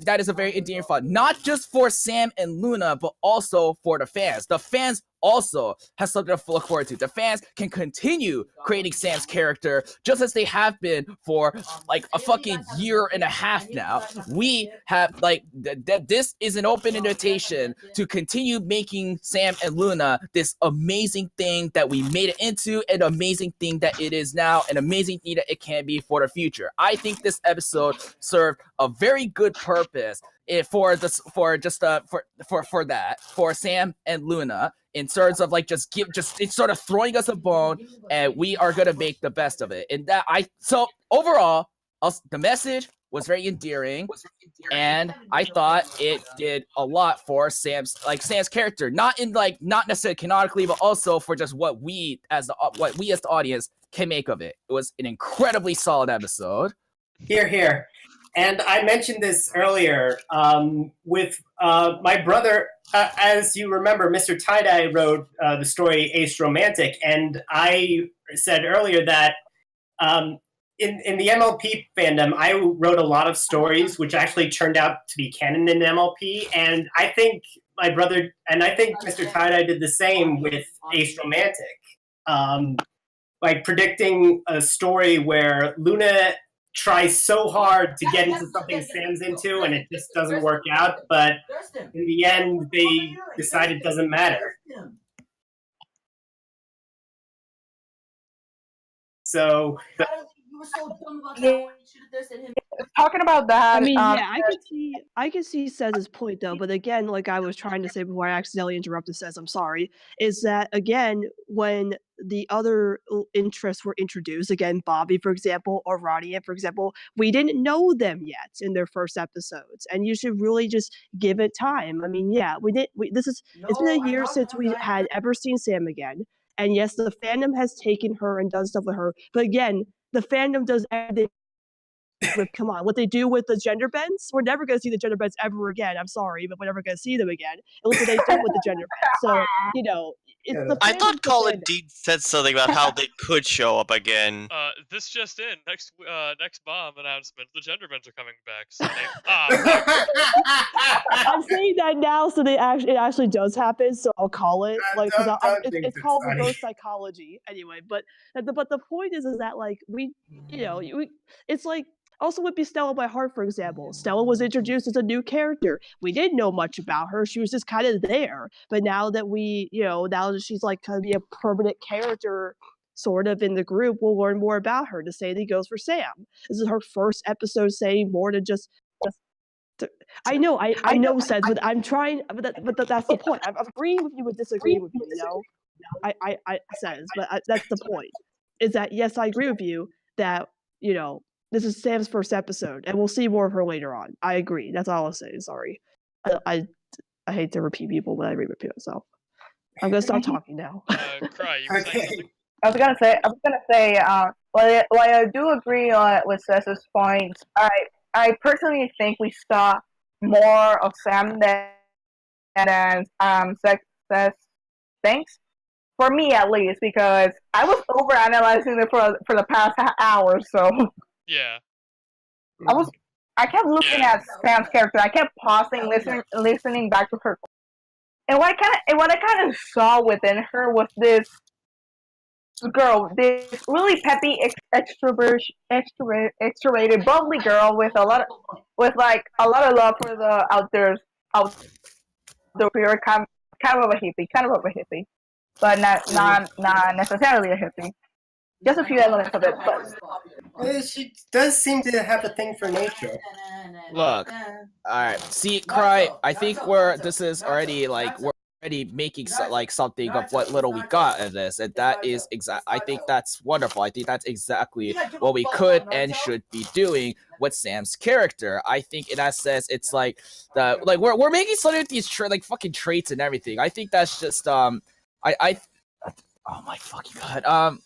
Speaker 2: That is a very endearing thought, not just for Sam and Luna, but also for the fans. The fans also has something to look forward to. The fans can continue creating Sam's character just as they have been for like a fucking 1.5 years now. We have this is an open invitation to continue making Sam and Luna this amazing thing that we made it into, an amazing thing that it is now, an amazing thing that it can be for the future. I think this episode served a very good purpose for Sam and Luna, in terms of like it's sort of throwing us a bone, and we are gonna make the best of it. And so overall, the message was very endearing, and I thought it did a lot for Sam's character, not necessarily canonically, but also for just what we as the audience can make of it. It was an incredibly solid episode.
Speaker 8: Here. And I mentioned this earlier with my brother. As you remember, Mr. Tie-Dye wrote the story Ace Romantic, and I said earlier that in the MLP fandom, I wrote a lot of stories which actually turned out to be canon in MLP, and I think my brother and I think Mr. Tie-Dye did the same with Ace Romantic, like predicting a story where Luna tries so hard to get into something Sam's into, and it just doesn't work out. But in the end, they decide it doesn't matter. So
Speaker 6: You were so dumb about that.
Speaker 9: Yeah.
Speaker 6: You should have just said him.
Speaker 9: Talking about that,
Speaker 10: I mean, yeah, I can see Sez's point though, but again, like I was trying to say before I accidentally interrupted Sez, I'm sorry, is that again, when the other interests were introduced, again, Bobby, for example, or Ronnie, for example, we didn't know them yet in their first episodes, and you should really just give it time. I mean, yeah, it's been a year since we had ever seen Sam again, and yes, the fandom has taken her and done stuff with her, but again, the fandom does everything. Come on, what they do with the gender bends, we're never going to see the gender bends ever again. I'm sorry, but we're never going to see them again. And look what they do with the gender bends. So, it's the
Speaker 4: I
Speaker 10: fandom's
Speaker 4: thought
Speaker 10: the
Speaker 4: Colin
Speaker 10: fandom.
Speaker 4: Dean said something about how they could show up again.
Speaker 1: This just in. Next bomb announcement. The gender bends are coming back. So
Speaker 10: I'm saying that now, so it actually does happen. So I'll call it it's called reverse psychology anyway. But the point is that like it's like. Also with Stella by Heart, for example. Stella was introduced as a new character. We didn't know much about her. She was just kind of there. But now that now that she's like going to be a permanent character sort of in the group, we'll learn more about her. The same thing goes for Sam. This is her first episode saying more than just I know, Seth, but I'm trying, but that's the point. I'm agreeing with you, but disagreeing with you, I says, but that's the point. Is that, yes, I agree with you that, this is Sam's first episode, and we'll see more of her later on. I agree. That's all I'll say. Sorry. I hate to repeat people, but I repeat myself. I'm gonna stop talking now.
Speaker 1: Cry. You were saying something?
Speaker 9: I was gonna say, while I do agree with Cesar's points, I personally think we saw more of Sam than Cez thinks. For me, at least, because I was overanalyzing it for the past hour, so.
Speaker 1: Yeah.
Speaker 9: I kept looking at Sam's character. I kept pausing, listening back to her. And what I kind of saw within her was this girl, this really peppy, extroverted, bubbly girl with a lot of love for the outdoor spirit, kind of a hippie, but not necessarily a hippie. Just a few elements of it, but
Speaker 8: she does seem to have a thing for nature.
Speaker 2: Look, alright, see, Cry, I think we're already making something of what little we got in this, and that is I think that's wonderful. I think that's exactly what we could and should be doing with Sam's character. I think in that sense, it's we're making something with these fucking traits and everything. I think that's just oh my fucking god.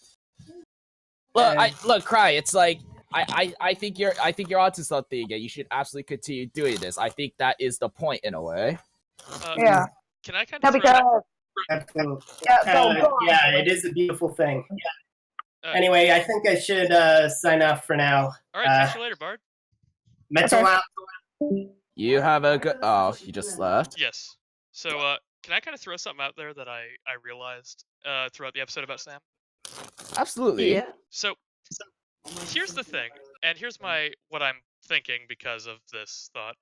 Speaker 2: Look, Cry. It's like I think you're onto something, and you should absolutely continue doing this. I think that is the point in a way.
Speaker 9: Yeah.
Speaker 1: Can I kind of
Speaker 8: Absolutely.
Speaker 9: Yeah,
Speaker 8: it is a beautiful thing. Anyway, I think I should sign off for now.
Speaker 1: All right, catch you later, Bard.
Speaker 8: Mental out.
Speaker 2: You have a good. Oh, you just left.
Speaker 1: Yes. So, can I kind of throw something out there that I realized throughout the episode about Sam?
Speaker 2: Absolutely.
Speaker 10: Yeah.
Speaker 1: So here's the thing, and here's what I'm thinking because of this thought.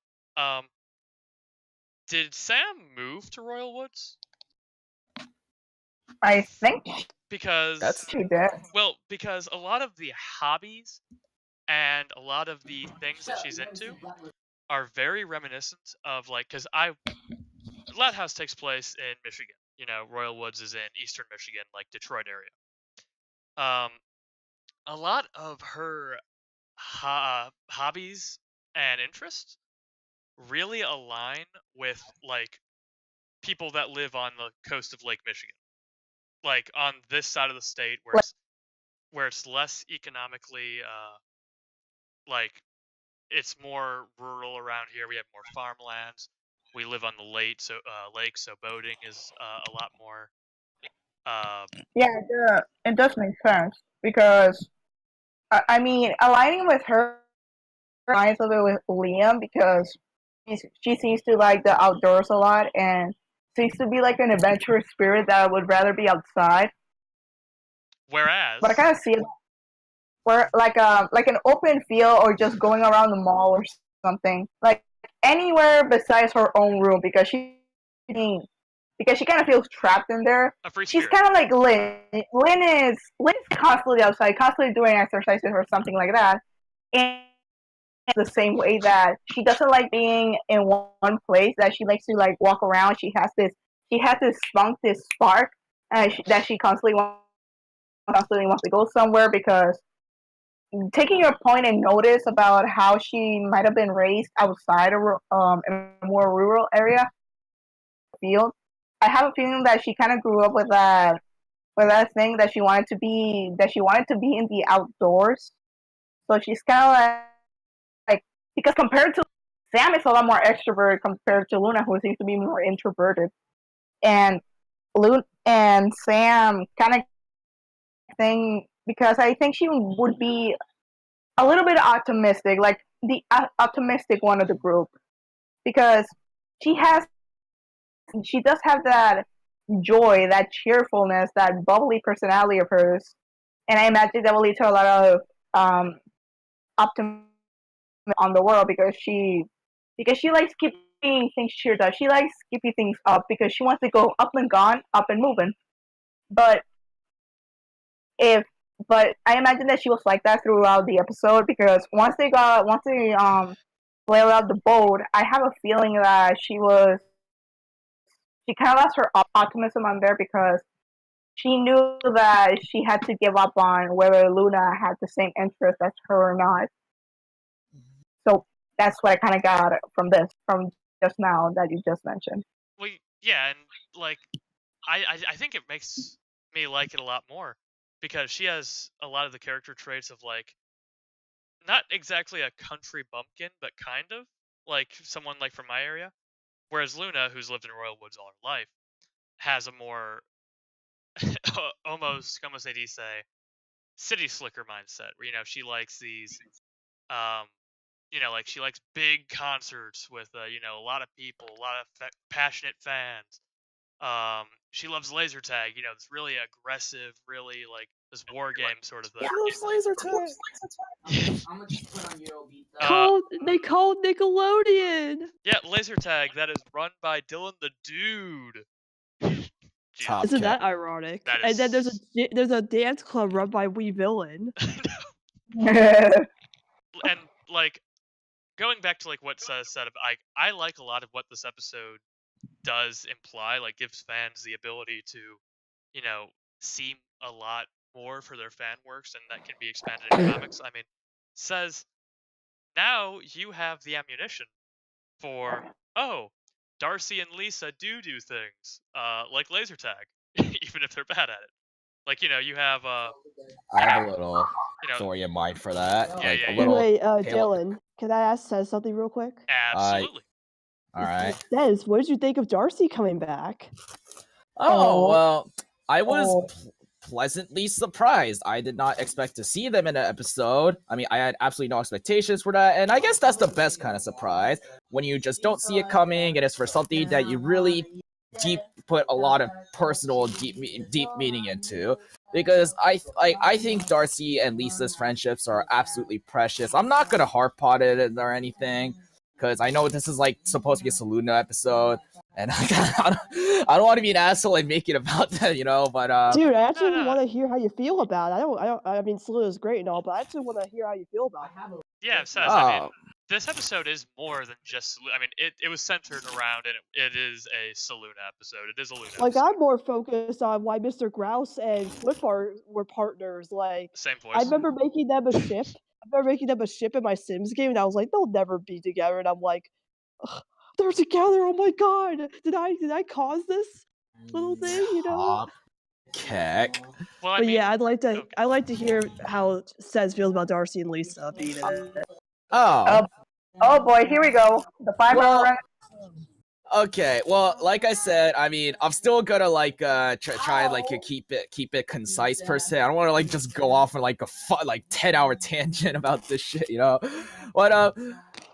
Speaker 1: Did Sam move to Royal Woods?
Speaker 9: I think
Speaker 1: because
Speaker 9: she did.
Speaker 1: Well, because a lot of the hobbies and a lot of the things that she's into are very reminiscent of because Loud House takes place in Michigan. Royal Woods is in eastern Michigan, like Detroit area. A lot of her hobbies and interests really align with people that live on the coast of Lake Michigan, on this side of the state where it's less economically it's more rural around here. We have more farmlands. We live on the lake, so boating is a lot more.
Speaker 9: Yeah, it does make sense because I mean aligning with her reminds of it with Liam because she seems to like the outdoors a lot and seems to be an adventurous spirit that would rather be outside.
Speaker 1: Whereas,
Speaker 9: but I kind of see it where like an open field or just going around the mall or something, anywhere besides her own room because she because she kind of feels trapped in there.
Speaker 1: A free
Speaker 9: She's
Speaker 1: spirit.
Speaker 9: kind of like Lynn. Lynn is constantly outside, constantly doing exercises or something like that. And the same way that she doesn't like being in one place, that she likes to like walk around. She has this spunk, this spark, that she constantly wants to go somewhere. Because taking your point and notice about how she might have been raised outside of in a more rural area field, I have a feeling that she kind of grew up with that thing that she wanted to be in the outdoors. So she's kind of like, because compared to Sam is a lot more extroverted compared to Luna, who seems to be more introverted. And Sam kind of thing, because I think she would be a little bit optimistic, like the optimistic one of the group, because she does have that joy, that cheerfulness, that bubbly personality of hers, and I imagine that will lead to a lot of optimism on the world, because she likes keeping things cheered up. She likes keeping things up because she wants to go up and gone, up and moving. But I imagine that she was like that throughout the episode, because once they sailed out the boat, I have a feeling that she kind of lost her optimism on there, because she knew that she had to give up on whether Luna had the same interest as her or not. So that's what I kind of got from just now that you just mentioned.
Speaker 1: Well, yeah, and like, I think it makes me like it a lot more, because she has a lot of the character traits of, like, not exactly a country bumpkin, but kind of like someone like from my area. Whereas Luna, who's lived in Royal Woods all her life, has a more almost, como se dice, city slicker mindset, where, she likes these, like, she likes big concerts with, a lot of people, a lot of passionate fans. She loves laser tag, this really aggressive, really, like, this war game sort of thing.
Speaker 2: Loves laser tag.
Speaker 6: I'm gonna just put on Eurobeat.
Speaker 10: They called Nickelodeon.
Speaker 1: Yeah, laser tag, that is run by Dylan the Dude.
Speaker 2: Top
Speaker 10: Isn't
Speaker 2: cat.
Speaker 10: that ironic?
Speaker 1: That
Speaker 10: And then
Speaker 1: is-
Speaker 10: there's a dance club run by Wee Villain.
Speaker 1: And, like, going back to, like, what said, I like a lot of what this episode does imply, like, gives fans the ability to, see a lot more for their fan works, and that can be expanded in comics. I mean, says, now you have the ammunition for, Darcy and Lisa do things, like laser tag, even if they're bad at it. Like, you have,
Speaker 2: I have a little story in mind for that.
Speaker 1: Yeah,
Speaker 2: like
Speaker 1: yeah,
Speaker 2: a
Speaker 1: yeah.
Speaker 2: little.
Speaker 10: Wait, Dylan, can I ask Sez something real quick?
Speaker 1: Absolutely.
Speaker 2: All right.
Speaker 10: Sez, what did you think of Darcy coming back?
Speaker 2: Oh well, I was pleasantly surprised. I did not expect to see them in an episode. I mean, I had absolutely no expectations for that, and I guess that's the best kind of surprise, when you just don't see it coming, and it's for something that you really put a lot of personal deep meaning into. Because I think Darcy and Lisa's friendships are absolutely precious. I'm not gonna harp on it or anything, because I know this is like supposed to be a Saluna episode, and I don't want to be an asshole and make it about that, But
Speaker 10: Dude, I actually want to hear how you feel about it. I mean, Saluna's great and all, but I actually want to hear how you feel about it.
Speaker 1: Yeah, Saz, I mean, this episode is more than just. I mean, it was centered around, and it is a Saluna episode. It is a Luna.
Speaker 10: Like, I'm more focused on why Mr. Grouse and Swift were partners. Like,
Speaker 1: Same voice.
Speaker 10: I remember making them a ship. In my Sims game, and I was like, they'll never be together. And I'm like, ugh, they're together. Oh my god, did I cause this little thing?
Speaker 2: Keck.
Speaker 1: Well,
Speaker 10: But yeah, I'd like to hear how Sez feels about Darcy and Lisa being in it.
Speaker 9: Oh boy, here we go. The 5-hour run.
Speaker 2: Okay, well, like I said, I mean, I'm still gonna try and keep it concise per se. I don't want to just go off on a 10-hour tangent about this shit, But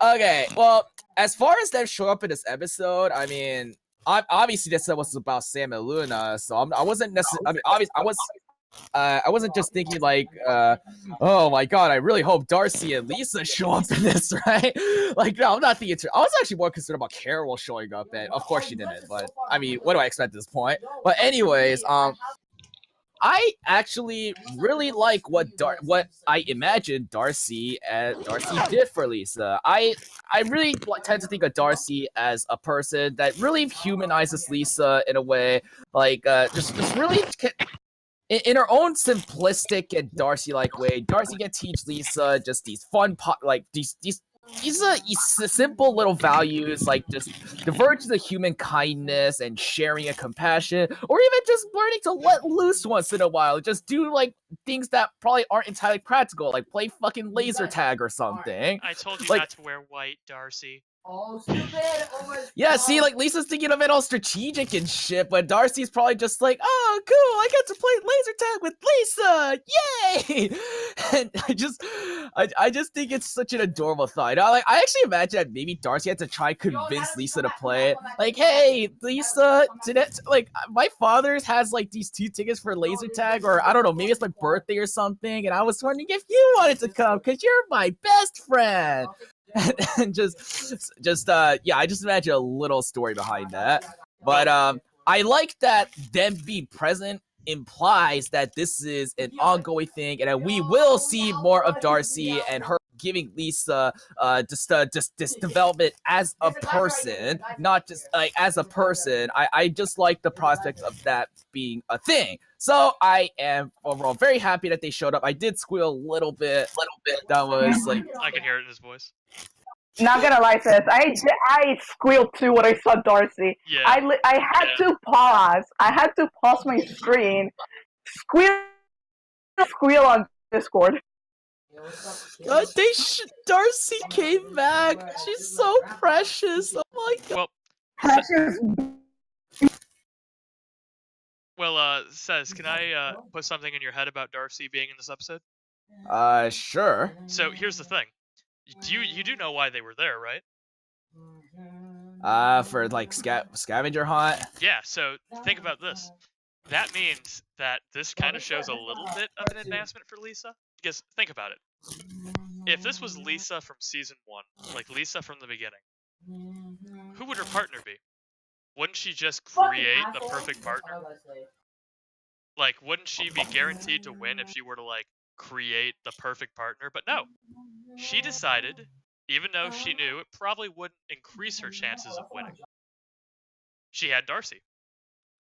Speaker 2: okay, well, as far as them show up in this episode, I mean, obviously this was about Sam and Luna, so I wasn't necessarily. I mean, obviously, I wasn't just thinking like, oh my god, I really hope Darcy and Lisa show up in this, right? Like, no, I'm not thinking. I was actually more concerned about Carol showing up, and of course she didn't. But I mean, what do I expect at this point? But anyways, I actually really like what I imagined Darcy did for Lisa. I really tend to think of Darcy as a person that really humanizes Lisa in a way, like just really. In her own simplistic and Darcy-like way, Darcy can teach Lisa just these fun, these simple little values, like just the virtues of human kindness and sharing and compassion, or even just learning to let loose once in a while. Just do like things that probably aren't entirely practical, like play fucking laser tag or something.
Speaker 1: I told you
Speaker 2: Like,
Speaker 1: not to wear white, Darcy.
Speaker 6: Oh, stupid! Oh my
Speaker 2: yeah,
Speaker 6: God.
Speaker 2: see, like Lisa's thinking of it all strategic and shit, but Darcy's probably just like, oh, cool, I get to play laser tag with Lisa, yay! And I just think it's such an adorable thought. You know, like, I actually imagine that maybe Darcy had to try and convince Lisa to play it. Like, hey, Lisa, like my father's has like these 2 tickets for laser tag, or I don't know, maybe it's my birthday or something, and I was wondering if you wanted to come because you're my best friend. And yeah, I just imagine a little story behind that. But I like that them being present implies that this is an ongoing thing, and that we will see more of Darcy and her giving Lisa just this development as a person, not just like as a person. I just like the prospect of that being a thing. So I am overall very happy that they showed up. I did squeal a little bit. That was like,
Speaker 1: I can hear it in his voice.
Speaker 9: Not gonna lie, sis. I squealed too when I saw Darcy.
Speaker 1: Yeah.
Speaker 9: I had to pause. I had to pause my screen. Squeal on Discord.
Speaker 2: God, Darcy came back. She's so precious. Oh my god.
Speaker 9: Precious.
Speaker 1: Well, Says, can I put something in your head about Darcy being in this episode?
Speaker 2: Sure.
Speaker 1: So here's the thing. You do know why they were there, right?
Speaker 2: For like scavenger hunt.
Speaker 1: Yeah, so think about this. That means that this kind of shows a little bit of an advancement for Lisa. Because think about it. If this was Lisa from season 1, like Lisa from the beginning, who would her partner be? Wouldn't she just create the perfect partner? Like, wouldn't she be guaranteed to win if she were to, like, create the perfect partner? But no. She decided, even though she knew it probably wouldn't increase her chances of winning. She had Darcy.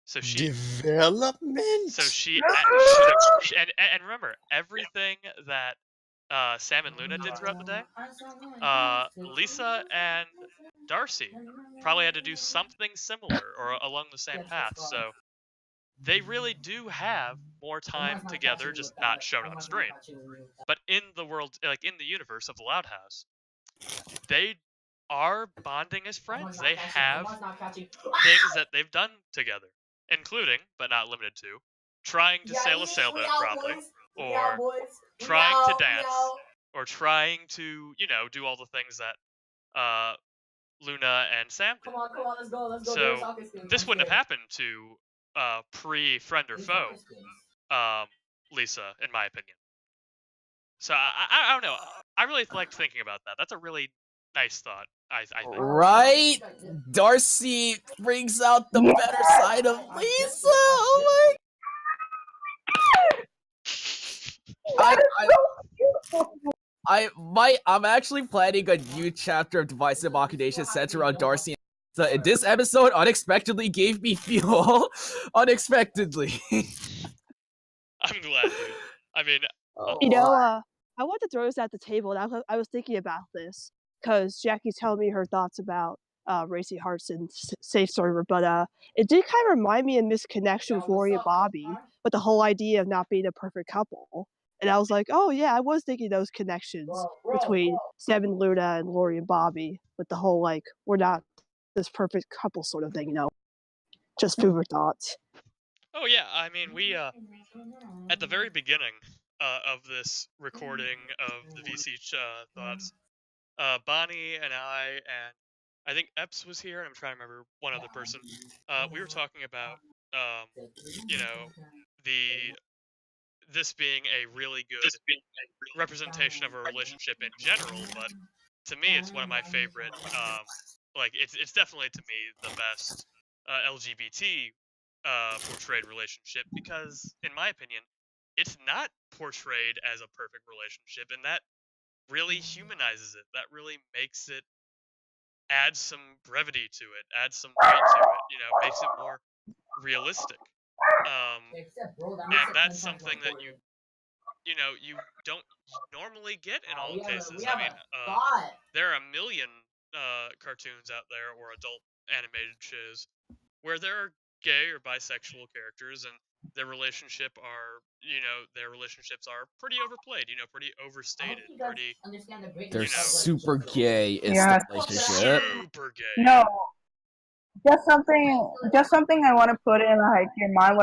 Speaker 1: So she
Speaker 4: development.
Speaker 1: So she and remember, everything that Sam and Luna did throughout the day, Lisa and Darcy probably had to do something similar or along the same path. So they really do have more time together, just not shown on screen. But in the world, like in the universe of the Loud House, they are bonding as friends. They have things that they've done together, including, but not limited to, trying to sail a sailboat properly, or trying to dance, or trying to, do all the things that Luna and Sam did.
Speaker 6: Come on, let's go.
Speaker 1: So this wouldn't have happened to pre-friend or foe Lisa, in my opinion. So I don't know. I really liked thinking about that. That's a really nice thought, I think.
Speaker 2: Right? Darcy brings out the better side of Lisa. Oh my. I'm actually planning a new chapter of Divisive Machination centered around Darcy and Lisa, and this episode unexpectedly gave me fuel. Unexpectedly.
Speaker 1: I'm glad, dude. I mean,
Speaker 10: I want to throw this at the table, and I was thinking about this because Jackie's telling me her thoughts about Racy Hearts and Safe Story, but it did kind of remind me of this connection with Lori and Bobby, but the whole idea of not being a perfect couple. And I was like, oh yeah, I was thinking those connections between Sam and Luna and Lori and Bobby, with the whole like we're not this perfect couple sort of thing, Just food for thoughts.
Speaker 1: Oh yeah, I mean we at the very beginning of this recording of the VC thoughts, Bonnie and I think Epps was here, and I'm trying to remember one other person. We were talking about the this being a really good representation of a relationship in general, but to me, it's one of my favorite. Like it's definitely to me the best LGBT portrayed relationship because, in my opinion, it's not portrayed as a perfect relationship, and that really humanizes it. That really makes it add some brevity to it, add some weight to it. You know, makes it more realistic. And that's something that you know you don't normally get in all cases. I mean, there are a million cartoons out there or adult animated shows where there are gay or bisexual characters and their relationships are pretty overplayed, you know, pretty overstated, pretty
Speaker 2: They're
Speaker 1: you know,
Speaker 2: super gay is
Speaker 3: Yeah.
Speaker 2: the relationship.
Speaker 1: super gay.
Speaker 9: No, just something I want to put in like your mind.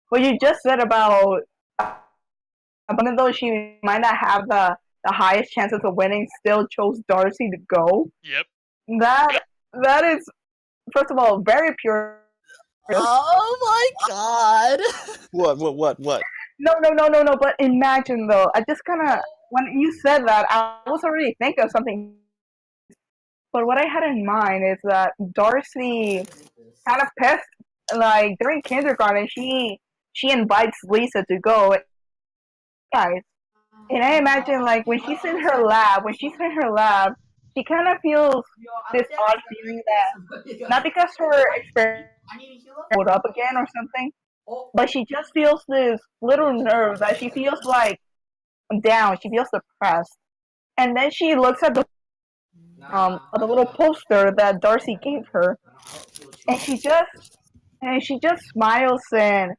Speaker 9: What you just said about one of those she might not have the highest chances of winning, still chose Darcy to go.
Speaker 1: Yep.
Speaker 9: That is, first of all, very pure.
Speaker 2: Oh my god!
Speaker 4: What?
Speaker 9: No. But imagine though, I just kind of when you said that, I was already thinking of something. But what I had in mind is that Darcy kind of pissed. Like during kindergarten, she invites Lisa to go. Guys, and I imagine like when she's in her lab, she kind of feels this odd feeling that not because her experiment pulled up again or something, but she just feels this little nerve that she feels like down. She feels depressed, and then she looks at the little poster that Darcy gave her, and she just smiles and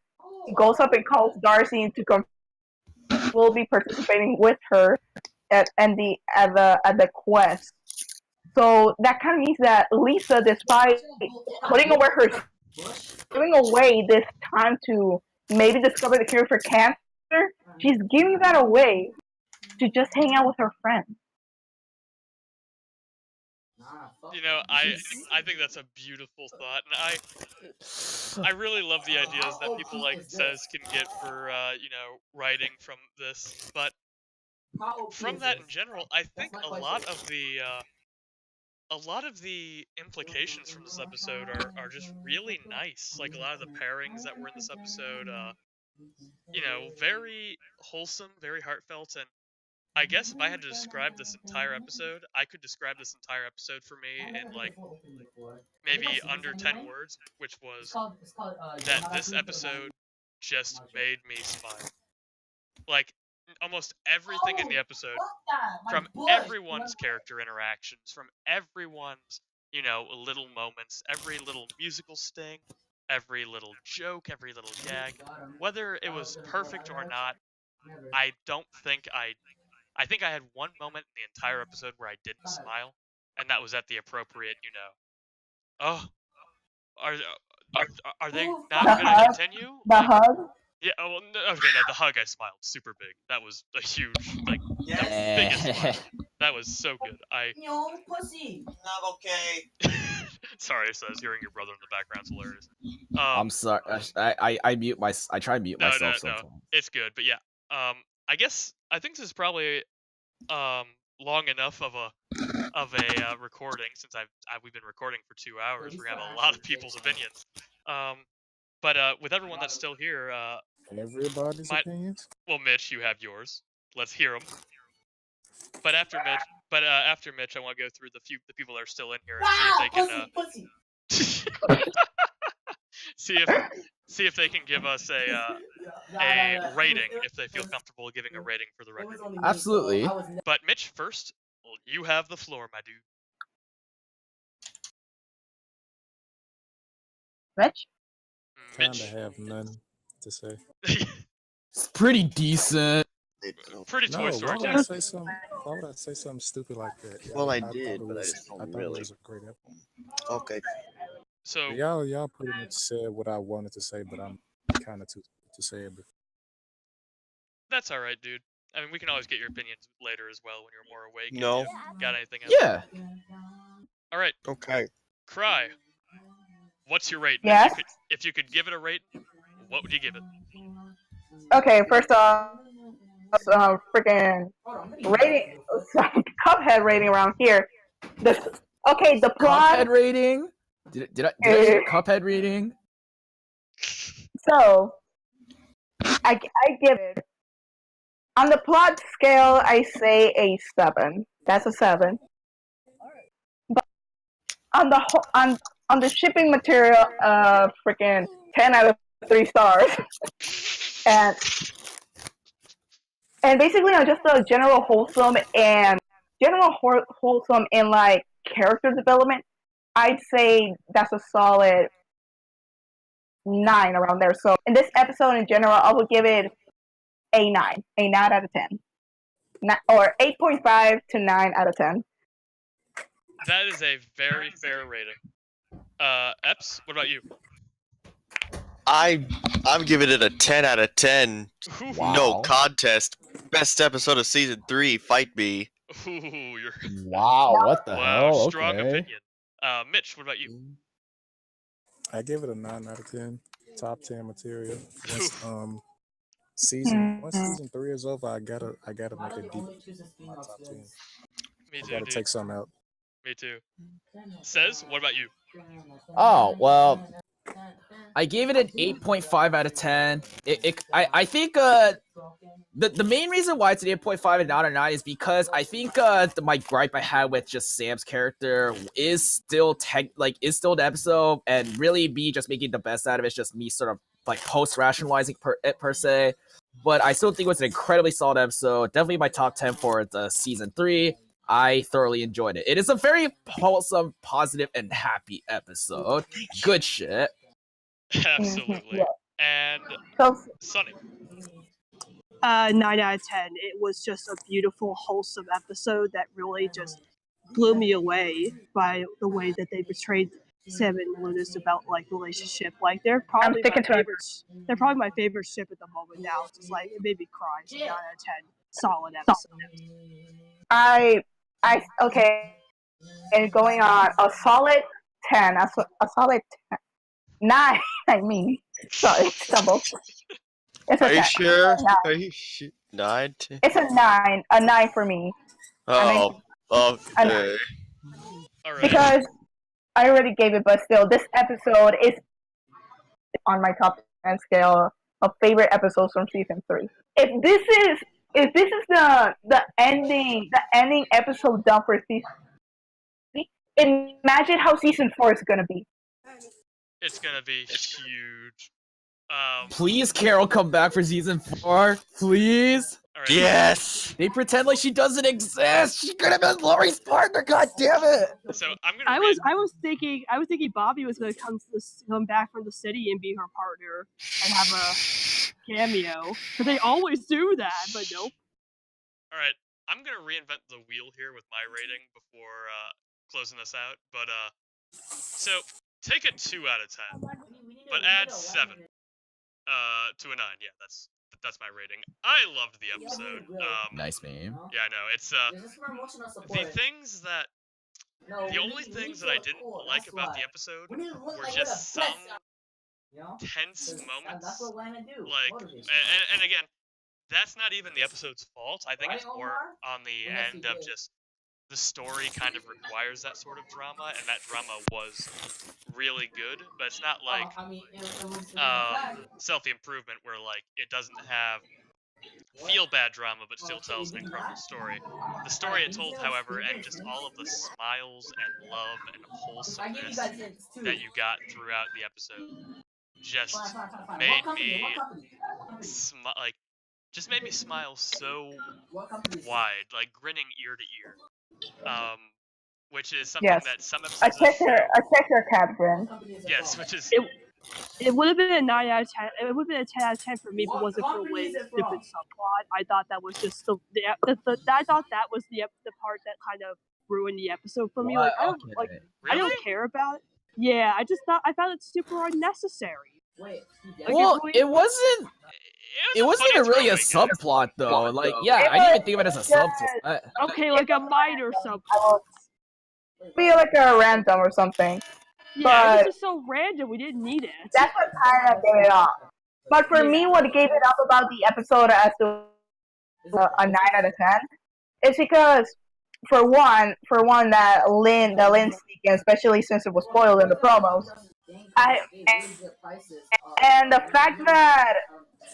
Speaker 9: goes up and calls Darcy to confirm will be participating with her at the quest. So that kind of means that Lisa, despite giving away this time to maybe discover the cure for cancer, she's giving that away to just hang out with her friends.
Speaker 1: You know, I think that's a beautiful thought, and I really love the ideas that people like Says can get for you know, writing from this. But from that in general, I think a lot of the implications from this episode are just really nice. Like a lot of the pairings that were in this episode, you know, very wholesome, very heartfelt, and I guess if I had to describe this entire episode, I could describe this entire episode for me in like maybe under 10 words, which was that this episode just made me smile. Like almost everything in the episode, from everyone's character interactions, from everyone's, you know, little moments, every little musical sting, every little joke, every little gag, whether it was perfect or not, I don't think I think I had one moment in the entire episode where I didn't smile, and that was at the appropriate, you know, oh, are they not
Speaker 9: The
Speaker 1: going to
Speaker 9: hug?
Speaker 1: continue?
Speaker 9: The
Speaker 1: Like,
Speaker 9: hug?
Speaker 1: yeah, okay, no, the hug I smiled super big. That was a huge, like, the biggest smile. That was so good.
Speaker 6: No pussy.
Speaker 4: Not okay.
Speaker 1: Sorry, Says, hearing your brother in the background's hilarious.
Speaker 2: I'm sorry. I mute my. I try to mute myself
Speaker 1: No,
Speaker 2: sometimes.
Speaker 1: it's good, but yeah. I guess I think this is probably long enough of a recording since we've been recording for 2 hours. We're gonna have a lot of people's opinions. But with everyone that's still here,
Speaker 5: Everybody's opinions.
Speaker 1: well, Mitch, you have yours. Let's hear them. But after Mitch, I want to go through the people that are still in here and see if they can see if they can give us a rating if they feel comfortable giving a rating for the record.
Speaker 2: Absolutely.
Speaker 1: But Mitch, first, you have the floor, my dude.
Speaker 9: Mitch?
Speaker 5: Kinda have nothing to say.
Speaker 2: It's pretty decent.
Speaker 1: Pretty
Speaker 5: No,
Speaker 1: Toy Story.
Speaker 5: why would I say something stupid like that?
Speaker 4: Well, I
Speaker 5: thought
Speaker 4: did,
Speaker 5: it
Speaker 4: but I
Speaker 5: was-
Speaker 4: just don't
Speaker 5: thought
Speaker 4: really.
Speaker 5: it was a great episode.
Speaker 4: Okay.
Speaker 1: So
Speaker 5: Y'all pretty much said what I wanted to say, but I'm kind of too to say it.
Speaker 1: that's all right, dude. I mean, we can always get your opinions later as well when you're more awake. if
Speaker 4: No.
Speaker 1: you got anything else?
Speaker 2: Yeah.
Speaker 1: All right.
Speaker 4: Okay.
Speaker 1: Cry. What's your rating?
Speaker 9: Yes?
Speaker 1: If you could give it a rate, what would you give it?
Speaker 9: Okay, first off, freaking rating, Cuphead rating around here. The plot.
Speaker 2: Cuphead rating? Did I say Cuphead rating?
Speaker 9: So, I give it, on the plot scale, I say a 7. That's a 7. But on the shipping material, freaking 10 out of 3 stars. and basically, just a general wholesome in like character development, I'd say that's a solid 9 around there. So in this episode in general, I would give it a 9 out of 10, or 8.5 to 9 out of 10.
Speaker 1: That is a very fair rating. Eps, what about you?
Speaker 4: I'm giving it a 10 out of 10.
Speaker 2: Wow.
Speaker 4: No contest. Best episode of season 3. Fight me.
Speaker 1: Ooh, you're
Speaker 2: Wow, what the hell?
Speaker 1: strong
Speaker 2: Okay.
Speaker 1: opinion. Mitch, what about you?
Speaker 5: I give it a 9 out of 10. Top 10 material. Once season 3 is over, I gotta make a deep my top 10.
Speaker 1: Me too,
Speaker 5: Gotta
Speaker 1: dude.
Speaker 5: take something out.
Speaker 1: Me too. Says, what about you?
Speaker 2: Oh, well, I gave it an 8.5 out of 10. I think the main reason why it's an 8.5 and not a 9 is because I think my gripe I had with just Sam's character is still the episode, and really me just making the best out of it is just me sort of like post-rationalizing per se. But I still think it was an incredibly solid episode. Definitely my top 10 for the season 3. I thoroughly enjoyed it. It is a very wholesome, positive, and happy episode. Good shit.
Speaker 1: Absolutely. And Sunny.
Speaker 10: 9 out of 10. It was just a beautiful, wholesome episode that really just blew me away by the way that they portrayed Sam and Luna's about like relationship. Like they're probably my favorite. They're probably my favorite ship at the moment now. It's just like it made me cry. So 9 out of 10. Solid episode.
Speaker 9: Okay, and going on a solid 10. A solid 10. 9. I mean, sorry, stumbled. It's
Speaker 4: Are you sure? Are you sure? 9? 10?
Speaker 9: It's a 9. A 9 for me.
Speaker 4: Oh, okay.
Speaker 1: All right.
Speaker 9: Because I already gave it, but still, this episode is on my top 10 scale of favorite episodes from season 3. If this is the ending episode done for season 3, imagine how season 4 is gonna be.
Speaker 1: It's gonna be huge.
Speaker 2: Please, Carol, come back for season 4. Please.
Speaker 1: Right.
Speaker 4: Yes.
Speaker 2: They pretend like she doesn't exist. She could have been Lori's partner. God damn it.
Speaker 1: So I'm gonna.
Speaker 10: I was thinking Bobby was gonna come back from the city and be her partner and have a cameo. But they always do that. But nope.
Speaker 1: All right, I'm gonna reinvent the wheel here with my rating before closing this out. But so take a 2 out of 10, but add 7 to a 9. Yeah, that's my rating. I loved the episode.
Speaker 2: Nice meme.
Speaker 1: Yeah, I know. It's the things that the only things that I didn't like about the episode were just some tense moments. Like, and again, that's not even the episode's fault. I think it's more on the end of just the story kind of requires that sort of drama, and that drama was really good, but it's not like self-improvement where like it doesn't have feel-bad drama but still tells an incredible story. The story it told, however, and just all of the smiles and love and wholesomeness that you got throughout the episode just made me made me smile so wide, like grinning ear to ear. Which is something that some episodes.
Speaker 9: I check your caption.
Speaker 1: Yes, which is.
Speaker 10: It would have been a 9 out of 10. It would have been a 10 out of 10 for me if it wasn't for Wayne's stupid subplot. I thought that was just I thought that was the part that kind of ruined the episode for me. Like I don't
Speaker 1: Really?
Speaker 10: I don't care about it. Yeah, I found it super unnecessary.
Speaker 2: Well, it wasn't. It wasn't even really a subplot though. Like, yeah, I didn't even think of it as a subplot.
Speaker 10: Okay, like a minor subplot.
Speaker 9: Be like a random or something.
Speaker 10: Yeah, it was just so random. We didn't need it.
Speaker 9: That's what kind of gave it off. But for me, what gave it up about the episode as to a 9 out of 10 is because that Lynn sneak, especially since it was spoiled in the promos. I and the fact that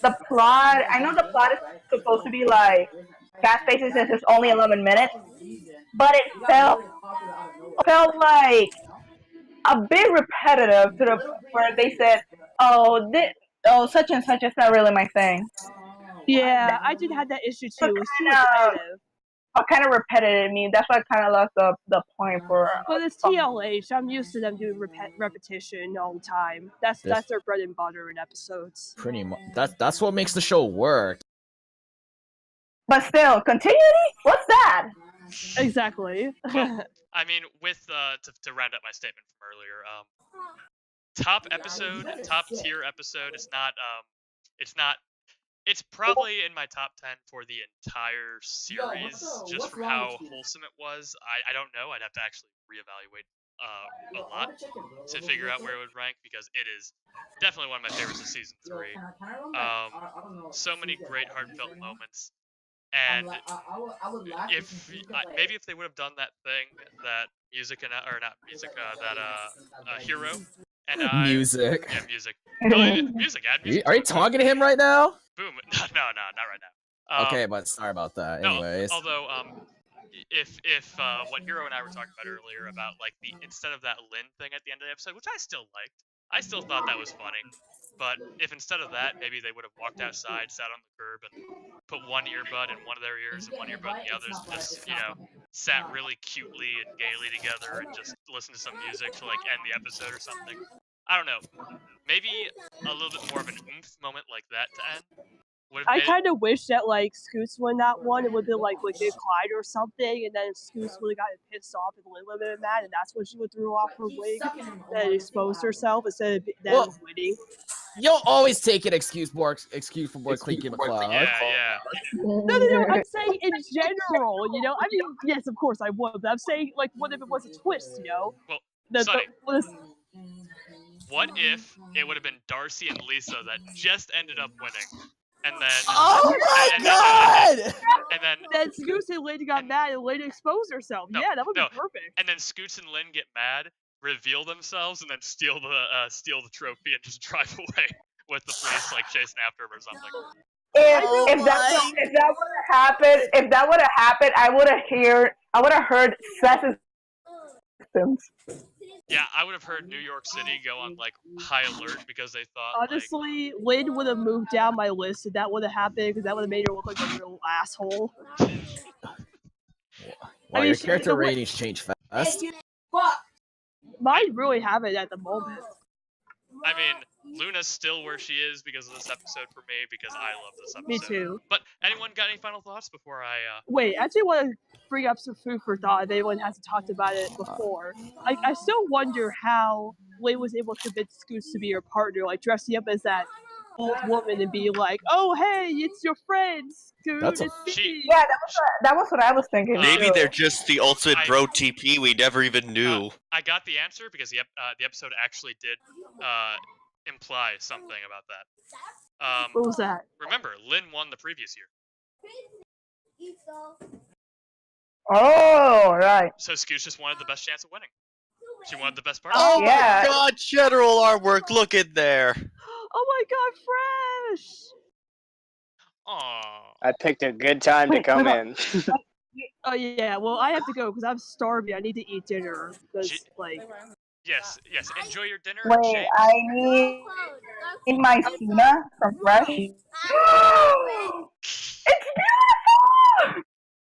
Speaker 9: the plot, I know the plot is supposed to be like fast paced since it's only 11 minutes, but it felt like a bit repetitive to the where they said, "Oh, such and such is not really my thing."
Speaker 10: Yeah, I did have that issue too. It was too
Speaker 9: Kind of,
Speaker 10: repetitive.
Speaker 9: kind of repetitive. I mean, that's why I kind of lost the point for.
Speaker 10: But it's TLH. I'm used to them doing repetition all the time. That's their bread and butter in episodes.
Speaker 2: Pretty much. That's what makes the show work.
Speaker 9: But still, continuity? What's that?
Speaker 10: Exactly.
Speaker 1: Well, I mean, with to round up my statement from earlier, top tier episode. It's probably in my top 10 for the entire series, just from how wholesome it was. I don't know. I'd have to actually reevaluate a lot to figure out where it would rank, because it is definitely one of my favorites of season 3. So many great heartfelt moments. And maybe if they would have done that thing that Hero and
Speaker 2: Music.
Speaker 1: Yeah, music. Music. Add music.
Speaker 2: Are you talking to him right now?
Speaker 1: Boom. No, not right now.
Speaker 2: Okay, but sorry about that. Anyways.
Speaker 1: No, although if what Hero and I were talking about earlier about like instead of that Lynn thing at the end of the episode, which I still liked, I still thought that was funny. But if instead of that, maybe they would have walked outside, sat on the curb, and put one earbud in one of their ears and one earbud in the others, and just, sat really cutely and gaily together and just listened to some music to, like, end the episode or something. I don't know. Maybe a little bit more of an oomph moment like that to end.
Speaker 10: I kind of wish that, like, Scoots won that one. It would have been, like, Wicked Clyde or something, and then Scoots would have gotten pissed off and Lynn would have been mad, and that's when she would throw off her wig and exposed herself instead of them winning.
Speaker 2: You'll always take an excuse for Clinky McCloud.
Speaker 1: Yeah.
Speaker 10: No, I'm saying in general, I mean, yes, of course I would, but I'm saying, like, what if it was a twist,
Speaker 1: Well, Sonny, what if it would have been Darcy and Lisa that just ended up winning? And then,
Speaker 2: oh my god!
Speaker 1: And then
Speaker 10: Scoots and Lynn got mad and Lynn exposed herself. Yeah, that would be perfect.
Speaker 1: And then Scoots and Lynn get mad, reveal themselves, and then steal the trophy and just drive away with the police like chasing after them or something.
Speaker 9: If that would have happened, I would have heard Seth's systems.
Speaker 1: Yeah, I would have heard New York City go on like high alert because they thought.
Speaker 10: Honestly, Lynn would have moved down my list if that would have happened, because that would have made her look like a real asshole.
Speaker 2: Wow, your character ratings change fast.
Speaker 10: Mine really haven't at the moment.
Speaker 1: I mean, Luna's still where she is because of this episode for me, because I love this episode.
Speaker 10: Me too.
Speaker 1: But anyone got any final thoughts before I?
Speaker 10: Wait, I actually want to bring up some food for thought if anyone hasn't talked about it before. I still wonder how Lynn was able to convince Scoots to be her partner, like dressing up as that old woman and be like, "Oh, hey, it's your friend, Scoot."
Speaker 9: Yeah, that was what I was thinking.
Speaker 4: Maybe they're just the ultimate bro TP we never even knew.
Speaker 1: I got the answer because the episode actually did imply something about that.
Speaker 10: What was that?
Speaker 1: Remember, Lynn won the previous year.
Speaker 9: Oh, right.
Speaker 1: So Scoots just wanted the best chance of winning. She wanted the best part.
Speaker 4: Oh my god, general artwork, look in there.
Speaker 10: Oh my god, fresh!
Speaker 1: Aww.
Speaker 11: I picked a good time to come in.
Speaker 10: Oh yeah, well I have to go because I'm starving. I need to eat dinner because
Speaker 1: Yes. Enjoy your dinner.
Speaker 9: Wait,
Speaker 1: James.
Speaker 9: I need my tuna from Fresh. It's beautiful!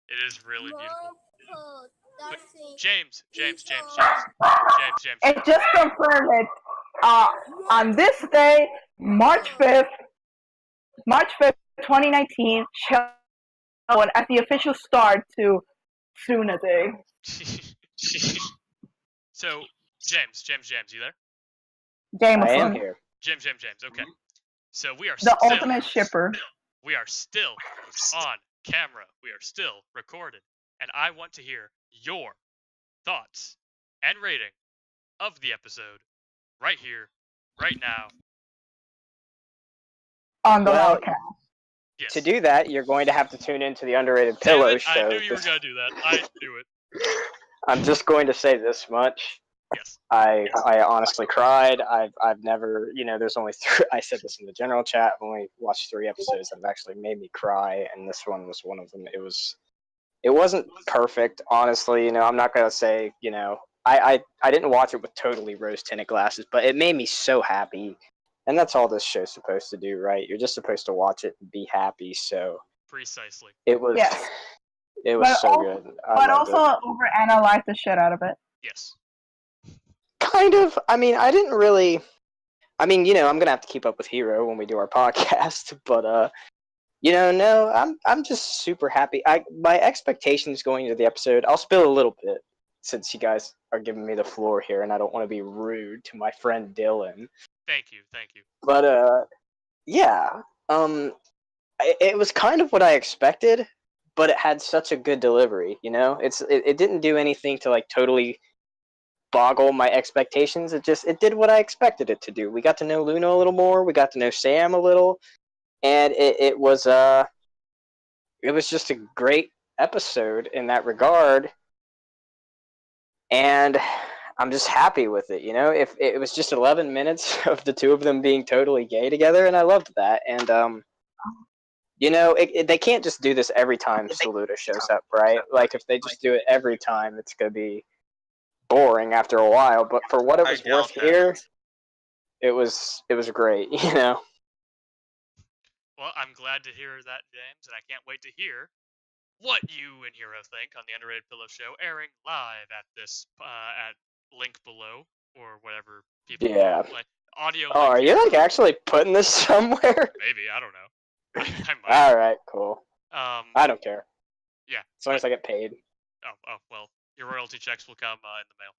Speaker 1: It is really beautiful. But James.
Speaker 9: It just confirmed it. On this day, March 5th, 2019, as the official start to Tuna Day.
Speaker 1: So, James, you there?
Speaker 9: James,
Speaker 11: I am here.
Speaker 1: James. Okay. So we are
Speaker 9: the ultimate shipper.
Speaker 1: We are still on camera. We are still recorded, and I want to hear your thoughts and rating of the episode right here, right now.
Speaker 9: on the
Speaker 11: Well,
Speaker 9: Loudcast.
Speaker 1: Yes.
Speaker 11: To do that, you're going to have to tune into the Underrated
Speaker 1: Damn
Speaker 11: Pillow
Speaker 1: it,
Speaker 11: show.
Speaker 1: I knew you were gonna do that. I knew it.
Speaker 11: I'm just going to say this much.
Speaker 1: Yes.
Speaker 11: I honestly cried. I've never, there's only three. I said this in the general chat. I've only watched 3 episodes that have actually made me cry, and this one was one of them. It wasn't perfect, honestly. I'm not gonna say, I didn't watch it with totally rose-tinted glasses, but it made me so happy, and that's all this show's supposed to do, right? You're just supposed to watch it and be happy. So
Speaker 1: Precisely.
Speaker 11: it was,
Speaker 9: Yes.
Speaker 11: it was
Speaker 9: But
Speaker 11: so good.
Speaker 9: But
Speaker 11: loved
Speaker 9: also
Speaker 11: it.
Speaker 9: overanalyze the shit out of it.
Speaker 1: Yes.
Speaker 11: Kind of. I mean, I didn't really. I mean, I'm gonna have to keep up with Hero when we do our podcast, but no, I'm just super happy. My expectations going into the episode, I'll spill a little bit since you guys are giving me the floor here, and I don't want to be rude to my friend Dylan.
Speaker 1: Thank you.
Speaker 11: But yeah, it was kind of what I expected, but it had such a good delivery. It didn't do anything to like totally boggle my expectations. It did what I expected it to do. We got to know Luna a little more. We got to know Sam a little, and it was just a great episode in that regard. And I'm just happy with it. If it was just 11 minutes of the two of them being totally gay together, and I loved that. And they can't just do this every time Saluda shows up, right? Like if they just do it every time, it's gonna be boring after a while. But for what it was worth here, it was great.
Speaker 1: Well, I'm glad to hear that, James, and I can't wait to hear what you and Hero think on the Underrated Pillow Show, airing live at this at link below or whatever people
Speaker 11: Yeah.
Speaker 1: like audio.
Speaker 11: Oh, are you like actually putting this somewhere?
Speaker 1: Maybe, I don't know. I might.
Speaker 11: All right, cool. I don't care.
Speaker 1: Yeah.
Speaker 11: As long as I get paid.
Speaker 1: Oh well, your royalty checks will come in the mail,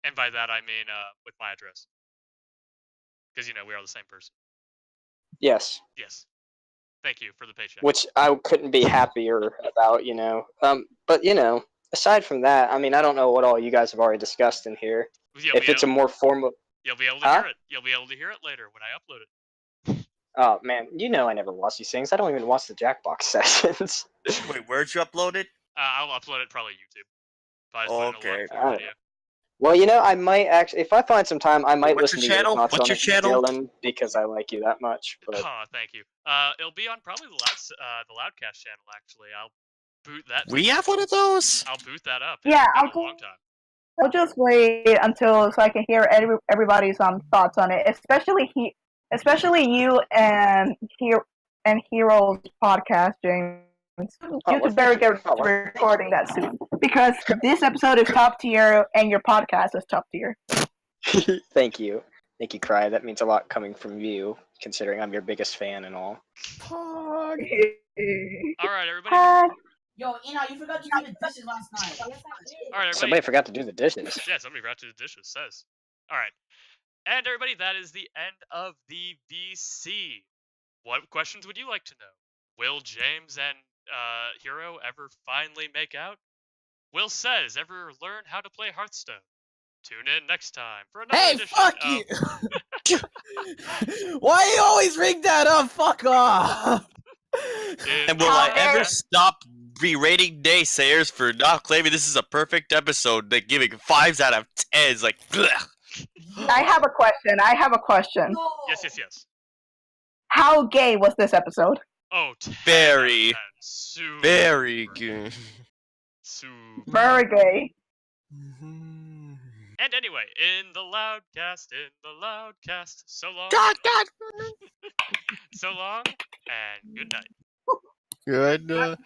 Speaker 1: and by that I mean with my address, because we are the same person.
Speaker 11: Yes.
Speaker 1: Yes. Thank you for the paycheck.
Speaker 11: Which I couldn't be happier about, But aside from that, I mean, I don't know what all you guys have already discussed in here. If it's a more formal,
Speaker 1: you'll be able to hear it. You'll be able to hear it later when I upload it.
Speaker 11: Oh man, I never watch these things. I don't even watch the Jackbox sessions.
Speaker 4: Wait, where'd you upload it?
Speaker 1: I'll upload it probably YouTube.
Speaker 4: Okay.
Speaker 11: Well, I might actually, if I find some time, I might
Speaker 4: What's
Speaker 11: listen
Speaker 4: your
Speaker 11: to
Speaker 4: channel?
Speaker 11: your thoughts
Speaker 4: What's
Speaker 11: on
Speaker 4: your
Speaker 11: it,
Speaker 4: channel?
Speaker 11: Dylan, because I like you that much. But
Speaker 1: Oh, thank you. It'll be on probably the Loudcast channel actually. I'll boot that.
Speaker 4: We have one of those.
Speaker 1: I'll boot that up.
Speaker 9: Yeah,
Speaker 1: It's been a long time.
Speaker 9: I'll just wait until so I can hear everybody's thoughts on it, especially you and Hero's podcast, James. You should better get recording that soon because this episode is top tier and your podcast is top tier.
Speaker 11: Thank you, Cry. That means a lot coming from you, considering I'm your biggest fan and all.
Speaker 1: All right, everybody.
Speaker 6: Yo, Ina, you forgot to do the dishes last night. Yes, I did.
Speaker 1: All right, everybody.
Speaker 11: Somebody forgot to do the dishes.
Speaker 1: Yeah, somebody forgot to do the dishes. Says. All right, and everybody, that is the end of the VC. What questions would you like to know? Will James and Hero ever finally make out? Will Says ever learn how to play Hearthstone? Tune in next time for another edition
Speaker 2: fuck
Speaker 1: of...
Speaker 2: you! Why you always ring that up? Fuck off!
Speaker 4: And will I ever stop berating naysayers for not claiming this is a perfect episode? They're giving 5s out of 10s, like, bleh.
Speaker 9: I have a question.
Speaker 1: Yes.
Speaker 9: How gay was this episode?
Speaker 1: Oh,
Speaker 4: very,
Speaker 1: super,
Speaker 4: very good.
Speaker 1: Super.
Speaker 9: Very gay.
Speaker 1: And anyway, in the Loudcast, so long. So long, and good night.
Speaker 4: Good.